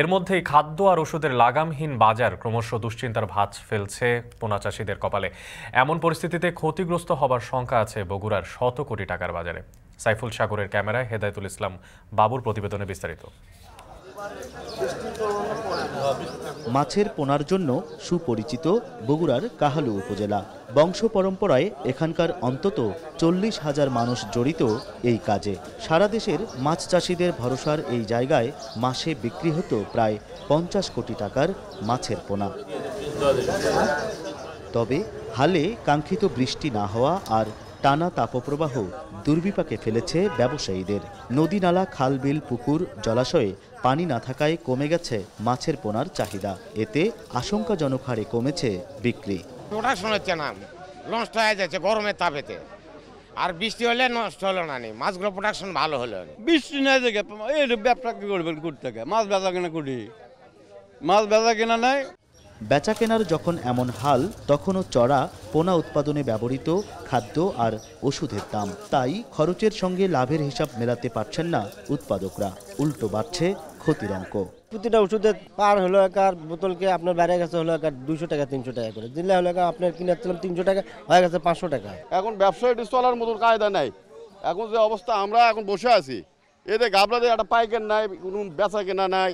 এর মধ্যেই খাদ্য আর ওষুধের লাগামহীন বাজার ক্রমশ দুশ্চিন্তার ভাঁজ ফেলছে পোনা চাষিদের কপালে। এমন পরিস্থিতিতে ক্ষতিগ্রস্ত হবার শঙ্কা আছে বগুড়ার শত কোটি টাকার বাজারে। সাইফুল সাগরের ক্যামেরায় হেদায়েতুল ইসলাম বাবুর প্রতিবেদনে বিস্তারিত। মাছের পোনার জন্য সুপরিচিত বগুড়ার কাহালু উপজেলা। বংশ পরম্পরায় এখানকার অন্তত 40,000 মানুষ জড়িত এই কাজে। সারা দেশের মাছ চাষিদের ভরসার এই জায়গায় মাসে বিক্রি হতো প্রায় 50 কোটি টাকার মাছের পোনা। তবে হালে কাঙ্ক্ষিত বৃষ্টি না হওয়া আর টানা তাপপ্রবাহ দুর্বিপাকে ফেলেছে ব্যবসায়ীদের। নদী, নালা, খাল, বিল, পুকুর, জলাশয়ে পানি না থাকায় কমে গেছে মাছের পোনার চাহিদা। এতে আশঙ্কাজনক হারে কমেছে বিক্রি। প্রোডাকশন হচ্ছে না, নষ্ট হয়ে যাচ্ছে গরমের তাপেতে। আর বৃষ্টি হলে নষ্ট হলো না, মাছগুলো প্রোডাকশন ভালো হলো। বৃষ্টি নাই দেখে এই ব্যবসা কি করবেন, করতে থাকে মাছ বেচা কেনা করি, মাছ বেচা কেনা নাই। বেচা কেনার যখন এমন হাল, তখনও চড়া পোনা উৎপাদনে ব্যবহৃত খাদ্য আর ওষুধের দাম। তাই খরচের সঙ্গে লাভের হিসাব মেলাতে পারছেন না উৎপাদকরা। উল্টো বাড়ছে ক্ষতির অঙ্ক। প্রতিটা ওষুধের পার হলো একার বোতলকে আপনার বাইরে গেছে হলো একার 200 টাকা 300 টাকা করে দিলে হলো একার আপনার কিনেছিলাম 300 টাকা, হয়ে গেছে 500 টাকা। এখন ব্যবসায়ীটি চলার মতন কায়দা নাই। এখন যে অবস্থা আমরা এখন বসে আছি, এতে গাবলাদের একটা পাইকার নাই, কোনো বেচা কেনা নাই।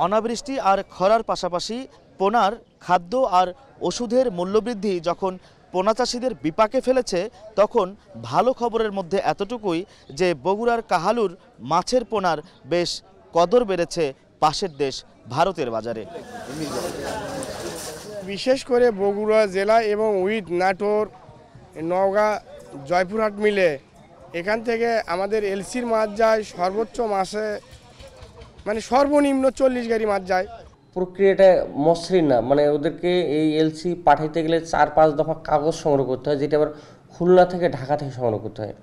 অনাবৃষ্টি আর খরার পাশাপাশি পোনার খাদ্য আর ওষুধের মূল্যবৃদ্ধি যখন পোনা চাষিদের বিপাকে ফেলেছে, তখন ভালো খবরের মধ্যে এতটুকুই যে বগুড়ার কাহালুর মাছের পোনার বেশ কদর বেড়েছে পাশের দেশ ভারতের বাজারে। বিশেষ করে বগুড়া জেলা এবং উইথ নাটোর, নওগাঁ, জয়পুরহাট মিলে এখান থেকে আমাদের এলসির মাছ যায় সর্বোচ্চ মাসে মানে সর্বনিম্ন 40 গাড়ি মাছ যায়। প্রক্রিয়াটা মসৃণ না, মানে ওদেরকে এই এলসি পাঠাইতে গেলে 4-5 দফা কাগজ সংগ্রহ করতে হয়, যেটা আবার খুলনা থেকে ঢাকা থেকে সংগ্রহ করতে হয়।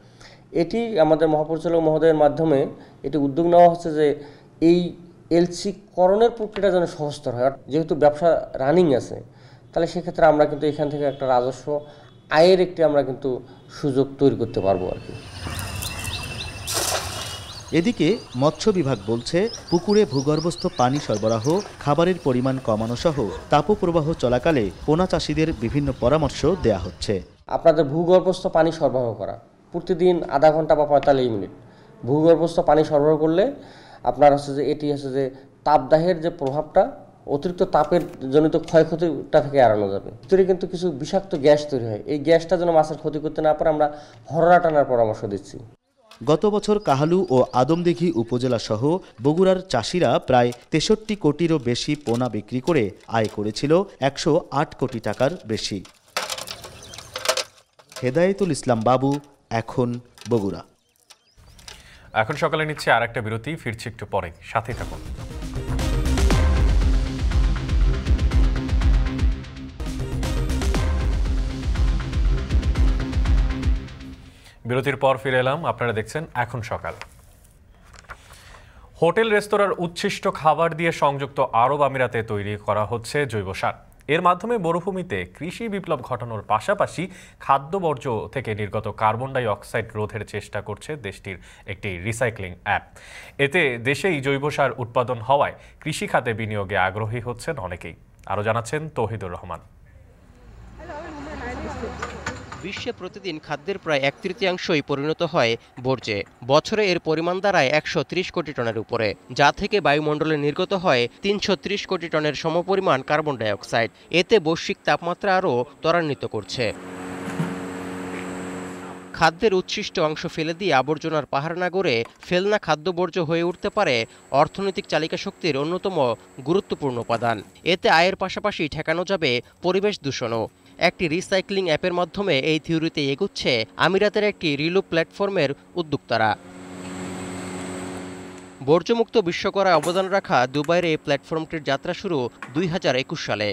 এটি আমাদের মহাপরিচালক মহোদয়ের মাধ্যমে এটি উদ্যোগ নেওয়া হচ্ছে যে এই এলসি করণের প্রক্রিয়াটা যেন সহজতর হয়। যেহেতু ব্যবসা রানিং আছে, তাহলে সেক্ষেত্রে আমরা কিন্তু এখান থেকে একটা রাজস্ব আয়ের একটি আমরা কিন্তু সুযোগ তৈরি করতে পারবো আর কি। এদিকে মৎস্য বিভাগ বলছে, পুকুরে ভূগর্ভস্থ পানি সরবরাহ, খাবারের পরিমাণ কমানো সহ তাপপ্রবাহ চলাকালে পোনা চাষিদের বিভিন্ন পরামর্শ দেয়া হচ্ছে। আপনাদের ভূগর্ভস্থ পানি সরবরাহ করা, প্রতিদিন আধা ঘন্টা বা 45 মিনিট ভূগর্ভস্থ পানি সরবরাহ করলে আপনার হচ্ছে যে এটি হচ্ছে যে তাপদাহের যে প্রভাবটা, অতিরিক্ত তাপের জনিত ক্ষয়ক্ষতিটা থেকে এড়ানো যাবে। ভিতরে কিন্তু কিছু বিষাক্ত গ্যাস তৈরি হয়, এই গ্যাসটা যেন মাছের ক্ষতি করতে না পারে আমরা হররা টানার পরামর্শ দিচ্ছি। গত বছর কাহালু ও আদমদিঘি উপজেলা সহ বগুড়ার চাষিরা প্রায় 63 কোটিরও বেশি পোনা বিক্রি করে আয় করেছিল 108 কোটি টাকার বেশি। হেদায়েতুল ইসলাম বাবু, এখন বগুড়া। এখন সকালে নিচ্ছে আর একটা বিরতি, ফিরছি একটু পরে, সাথে থাকুন। বিরতির পর ফিরে এলাম, আপনারা দেখছেন এখন সকাল। হোটেল রেস্তোরাঁর উচ্ছিষ্ট খাবার দিয়ে সংযুক্ত আরব আমিরাতে তৈরি করা হচ্ছে জৈব সার। এর মাধ্যমে মরুভূমিতে কৃষি বিপ্লব ঘটানোর পাশাপাশি খাদ্য বর্জ্য থেকে নির্গত কার্বন ডাই অক্সাইড রোধের চেষ্টা করছে দেশটির একটি রিসাইক্লিং অ্যাপ। এতে দেশেই জৈব সার উৎপাদন হওয়ায় কৃষি খাতে বিনিয়োগে আগ্রহী হচ্ছেন অনেকেই। আরও জানাচ্ছেন তৌহিদুর রহমান। বিশ্বে প্রতিদিন খাদ্যের প্রায় 1/3 পরিণত হয় বর্জ্যে। বছরে এর পরিমাণ দাঁড়ায় 130 কোটি টনের উপরে, যা থেকে বায়ুমণ্ডলে নির্গত হয় 330 কোটি টনের সমপরিমাণ কার্বন ডাই অক্সাইড। এতে বৈশ্বিক তাপমাত্রা আরও ত্বরান্বিত করছে। খাদ্যের উচ্ছিষ্ট অংশ ফেলে দিয়ে আবর্জনার পাহাড় না গড়ে ফেলনা খাদ্য বর্জ্য হয়ে উঠতে পারে অর্থনৈতিক চালিকা শক্তির অন্যতম গুরুত্বপূর্ণ উপাদান। এতে আয়ের পাশাপাশি ঠেকানো যাবে পরিবেশ দূষণও। একটি রিসাইক্লিং অ্যাপের মাধ্যমে এই থিওরিতে এগুচ্ছে আমিরাতের একটি রিলুপ প্ল্যাটফর্মের উদ্যোক্তারা। বর্জ্যমুক্ত বিশ্ব করায় অবদান রাখা দুবাইয়ের এই প্ল্যাটফর্মটির যাত্রা শুরু 2021 সালে।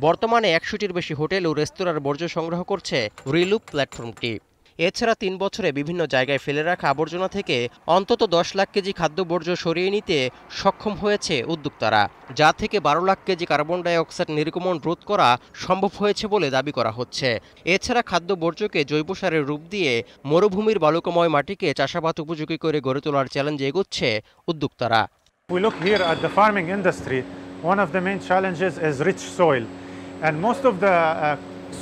বর্তমানে 100টির বেশি হোটেল ও রেস্তোরাঁর বর্জ্য সংগ্রহ করছে রিলুপ প্ল্যাটফর্মটি। এছাড়া 3 বছরে বিভিন্ন জায়গায় ফেলে রাখা আবর্জনা থেকে অন্তত 10 লাখ কেজি খাদ্য বর্জ্য সরিয়ে নিতে সক্ষম হয়েছে উদ্যোক্তারা, যা থেকে 12 lakh KG carbon die oxide নির্গমন রোধ করা সম্ভব হয়েছে বলে দাবি করা হচ্ছে। এছাড়া খাদ্য বর্জ্যকে জৈব সারের রূপ দিয়ে মরুভূমির বালুকাময় মাটিকে চাষাবাদ উপযোগী করে গড়ে তোলার চ্যালেঞ্জে এগোচ্ছে উদ্যোক্তারা। We look here at the farming industry. One of the main challenges is rich soil, and most of the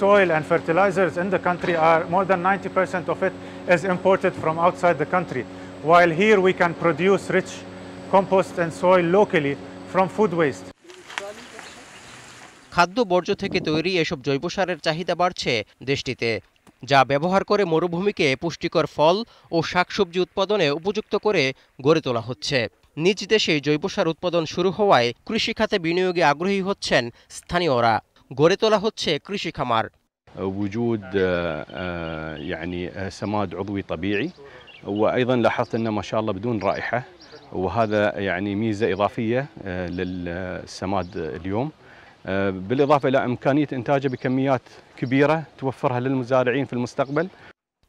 soil and fertilizers in the country are more than 90% of it is imported from outside the country, while here we can produce rich compost and soil locally from food waste. খাদ্য বর্জ্য থেকে তৈরি এসব জৈব সারের চাহিদা বাড়ছে দেশটিতে, যা ব্যবহার করে মরুভূমিকে পুষ্টিকর ফল ও শাকসবজি উৎপাদনে উপযুক্ত করে গড়ে তোলা হচ্ছে। নিজ দেশে জৈব সার উৎপাদন শুরু হওয়ায় কৃষি খাতে বিনিয়োগে আগ্রহী হচ্ছেন স্থানীয়রা। গড়ে তোলা হচ্ছে কৃষি খামার। وجود يعني سماد عضوي طبيعي، وايضا لاحظت انه ما شاء الله بدون رائحه، وهذا يعني ميزه اضافيه للسماد اليوم، بالاضافه الى امكانيه انتاجه بكميات كبيره توفرها للمزارعين في المستقبل।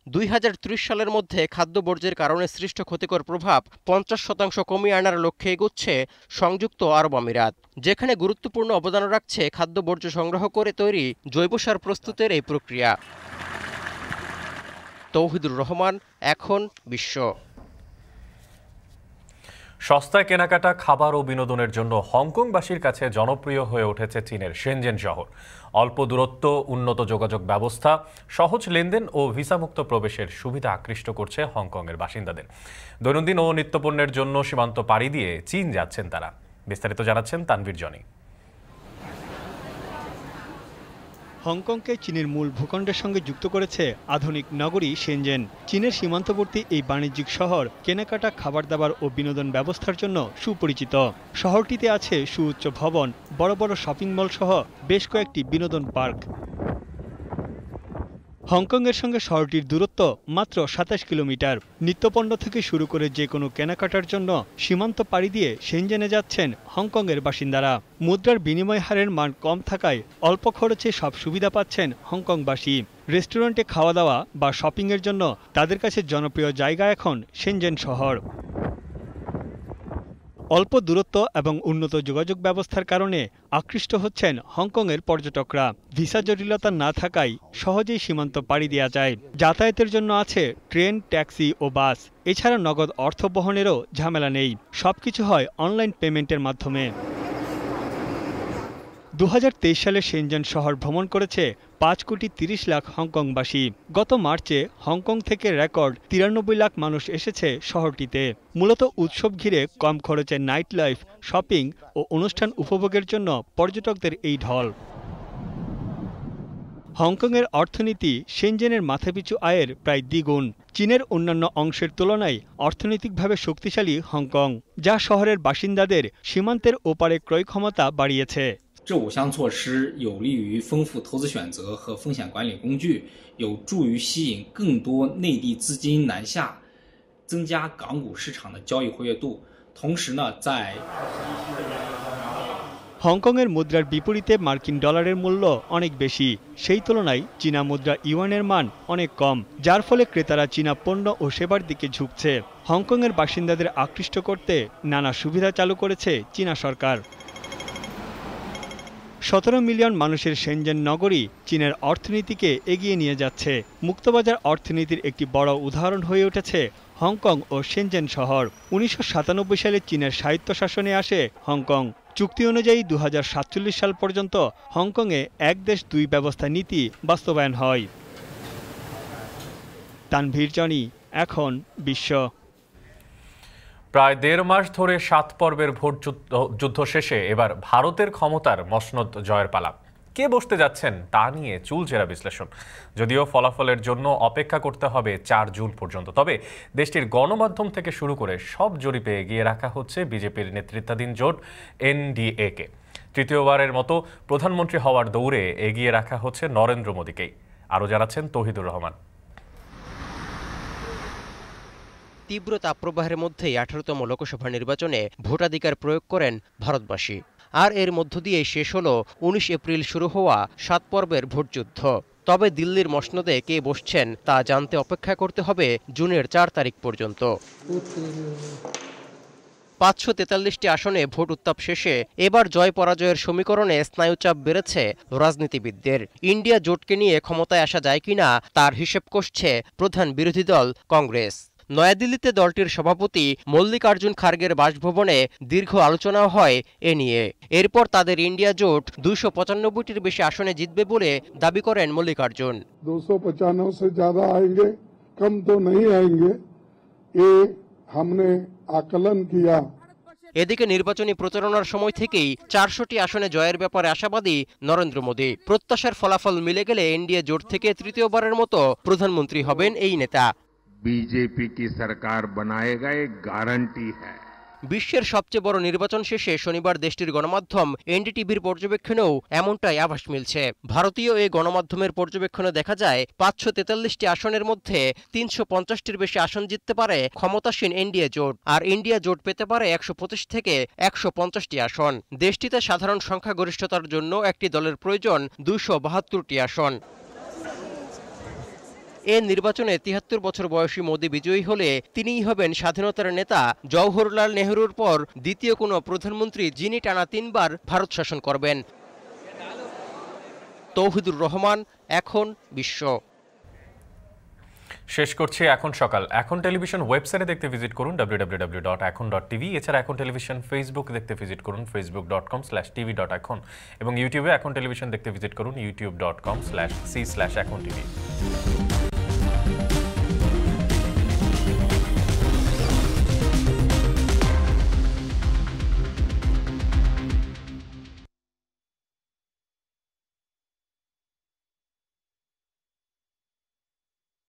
2030 সালের মধ্যে খাদ্য বর্জ্যের কারণে সৃষ্ট ক্ষতিকর প্রভাব 50% কমিয়ে আনার লক্ষ্যে এগোচ্ছে সংযুক্ত আরব আমিরাত, যেখানে গুরুত্বপূর্ণ অবদান রাখছে খাদ্য বর্জ্য সংগ্রহ করে তৈরি জৈব সার প্রস্তুতের এই প্রক্রিয়া। তৌহিদুর রহমান, এখন বিশ্ব। সস্তায় কেনাকাটা, খাবার ও বিনোদনের জন্য হংকংবাসীর কাছে জনপ্রিয় হয়ে উঠেছে চীনের শেনজেন শহর। অল্প দূরত্ব, উন্নত যোগাযোগ ব্যবস্থা, সহজ লেনদেন ও ভিসামুক্ত প্রবেশের সুবিধা আকৃষ্ট করছে হংকংয়ের বাসিন্দাদের। দৈনন্দিন ও নিত্যপণ্যের জন্য সীমান্ত পাড়ি দিয়ে চীন যাচ্ছেন তারা। বিস্তারিত জানাচ্ছেন তানভীর জনি। হংকংকে চীনের মূল ভূখণ্ডের সঙ্গে যুক্ত করেছে আধুনিক নগরী শেনজেন। চীনের সীমান্তবর্তী এই বাণিজ্যিক শহর কেনাকাটা, খাবার দাবার ও বিনোদন ব্যবস্থার জন্য সুপরিচিত। শহরটিতে আছে সুউচ্চ ভবন, বড় বড় শপিং মল সহ বেশ কয়েকটি বিনোদন পার্ক। হংকংয়ের সঙ্গে শহরটির দূরত্ব মাত্র ২৭ কিলোমিটার। নিত্যপণ্য থেকে শুরু করে যে কোনো কেনাকাটার জন্য সীমান্ত পাড়ি দিয়ে শেনজেনে যাচ্ছেন হংকংয়ের বাসিন্দারা। মুদ্রার বিনিময় হারের মান কম থাকায় অল্প খরচে সব সুবিধা পাচ্ছেন হংকংবাসী। রেস্টুরেন্টে খাওয়া দাওয়া বা শপিংয়ের জন্য তাদের কাছে জনপ্রিয় জায়গা এখন শেনজেন শহর। অল্প দূরত্ব এবং উন্নত যোগাযোগ ব্যবস্থার কারণে আকৃষ্ট হচ্ছেন হংকংয়ের পর্যটকরা। ভিসা জটিলতা না থাকায় সহজেই সীমান্ত পাড়ি দেওয়া যায়। যাতায়াতের জন্য আছে ট্রেন, ট্যাক্সি ও বাস। এছাড়া নগদ অর্থ বহনেরও ঝামেলা নেই। সবকিছু হয় অনলাইন পেমেন্টের মাধ্যমে। ২০২৩ সালে শেনজেন শহর ভ্রমণ করেছে ৫,৩০,০০,০০০ হংকংবাসী। গত মার্চে হংকং থেকে রেকর্ড ৯৩ লাখ মানুষ এসেছে শহরটিতে। মূলত উৎসব ঘিরে কম খরচে নাইট লাইফ, শপিং ও অনুষ্ঠান উপভোগের জন্য পর্যটকদের এই ঢল। হংকংয়ের অর্থনীতি শেনজেনের মাথাপিছু আয়ের প্রায় দ্বিগুণ। চীনের অন্যান্য অংশের তুলনায় অর্থনৈতিকভাবে শক্তিশালী হংকং, যা শহরের বাসিন্দাদের সীমান্তের ওপারে ক্রয় ক্ষমতা বাড়িয়েছে।这5项措施有利于丰富投资选择和风险管理工具，有助于吸引更多内地资金南下，增加港股市场的交易活跃度。同时呢，在হংকংয়ের মুদ্রার বিপরীতে মার্কিন ডলারের মূল্য অনেক বেশি। সেই তুলনায় চীনা মুদ্রা ইউয়ানের মান অনেক কম, যার ফলে ক্রেতারা চীনা পণ্য ও সেবার দিকে ঝুঁকছে। হংকংয়ের বাসিন্দাদের আকৃষ্ট করতে নানা সুবিধা চালু করেছে চীনা সরকার। ১৭ মিলিয়ন মানুষের শেনজেন নগরী চীনের অর্থনীতিকে এগিয়ে নিয়ে যাচ্ছে। মুক্তবাজার অর্থনীতির একটি বড় উদাহরণ হয়ে উঠেছে হংকং ও শেনজেন শহর। ১৯৯৭ সালে চীনের স্বায়ত্তশাসনে আসে হংকং। চুক্তি অনুযায়ী ২০৪৭ সাল পর্যন্ত হংকংয়ে এক দেশ দুই ব্যবস্থা নীতি বাস্তবায়ন হয়। তানভীর জনি, এখন বিশ্ব। প্রায় ১.৫ মাস ধরে ৭ পর্বের ভোট যুদ্ধ শেষে এবার ভারতের ক্ষমতার মসনদ জয়ের পালা। কে বসতে যাচ্ছেন তা নিয়ে চুলচেরা বিশ্লেষণ। যদিও ফলাফলের জন্য অপেক্ষা করতে হবে ৪ জুন পর্যন্ত। তবে দেশটির গণমাধ্যম থেকে শুরু করে সব জরিপে এগিয়ে রাখা হচ্ছে বিজেপির নেতৃত্বাধীন জোট এনডিএকে। তৃতীয়বারের মতো প্রধানমন্ত্রী হওয়ার দৌড়ে এগিয়ে রাখা হচ্ছে নরেন্দ্র মোদীকেই। আরও জানাচ্ছেন তৌহিদুর রহমান। তীব্র তাপপ্রবাহের মধ্যেই ১৮তম লোকসভা নির্বাচনে ভোটাধিকার প্রয়োগ করেন ভারতবাসী। আর এর মধ্য দিয়েই শেষ হল ১৯ এপ্রিল শুরু হওয়া ৭ পর্বের ভোটযুদ্ধ। তবে দিল্লির মসনদে কে বসছেন তা জানতে অপেক্ষা করতে হবে জুনের ৪ তারিখ পর্যন্ত। ৫৪৩টি আসনে ভোট উত্তাপ শেষে এবার জয় পরাজয়ের সমীকরণে স্নায়ুচাপ বেড়েছে রাজনীতিবিদদের। ইন্ডিয়া জোটকে নিয়ে ক্ষমতায় আসা যায় কিনা তার হিসেব কষছে প্রধান বিরোধী দল কংগ্রেস। নয়াদিল্লিতে দলটির সভাপতি মল্লিকার্জুন খার্গের বাসভবনে দীর্ঘ আলোচনাও হয় এ নিয়ে। এরপর তাদের ইন্ডিয়া জোট ২৯৫টির বেশি আসনে জিতবে বলে দাবি করেন মল্লিকার্জুন। 295 से ज्यादा आएंगे, कम तो नहीं आएंगे, ये हमने आकलन किया। এদিকে নির্বাচনী প্রচারণার সময় থেকেই ৪০০টি আসনে জয়ের ব্যাপারে আশাবাদী নরেন্দ্র মোদী। প্রত্যাশার ফলাফল মিলে গেলে এনডিএ জোট থেকে তৃতীয়বারের মতো প্রধানমন্ত্রী হবেন এই নেতা। बीजेपी की सरकार बनाएगा एक गारंटी है। বিশ্বের সবচেয়ে বড় নির্বাচন শেষে শনিবার দেশটির গণমাধ্যম এনডিটিভির পর্যবেক্ষণেও এমনটাই আভাস মিলছে। ভারতীয় এই গণমাধ্যমের পর্যবেক্ষণে দেখা যায় ৫৪৩টি আসনের মধ্যে ৩৫০টির বেশি আসন জিততে পারে ক্ষমতাসীন এনডিএ জোট, আর ইন্ডিয়া জোট পেতে পারে ১২৫ থেকে ১৫০টি আসন। দেশটিতে সাধারণ সংখ্যাগরিষ্ঠতার জন্য একটি দলের প্রয়োজন ২৭২টি আসন। এ নির্বাচনে ৭৩ বছর বয়সী মোদী বিজয়ী হলে তিনিই হবেন স্বাধীনতার নেতা জওহরলাল নেহরুর পর দ্বিতীয় কোনো প্রধানমন্ত্রী যিনি টানা ৩ বার ভারত শাসন করবেন। তৌহিদুর রহমান, এখন বিশ্ব। শেষ করছি এখন সকাল। এখন টেলিভিশন ওয়েবসাইটে দেখতে ভিজিট করুন www.ekon.tv। এছাড়া এখন টেলিভিশন ফেসবুক দেখতে ভিজিট করুন facebook.com/tv.ekon এবং ইউটিউবে এখন টেলিভিশন দেখতে ভিজিট করুন youtube.com/c/ekontv।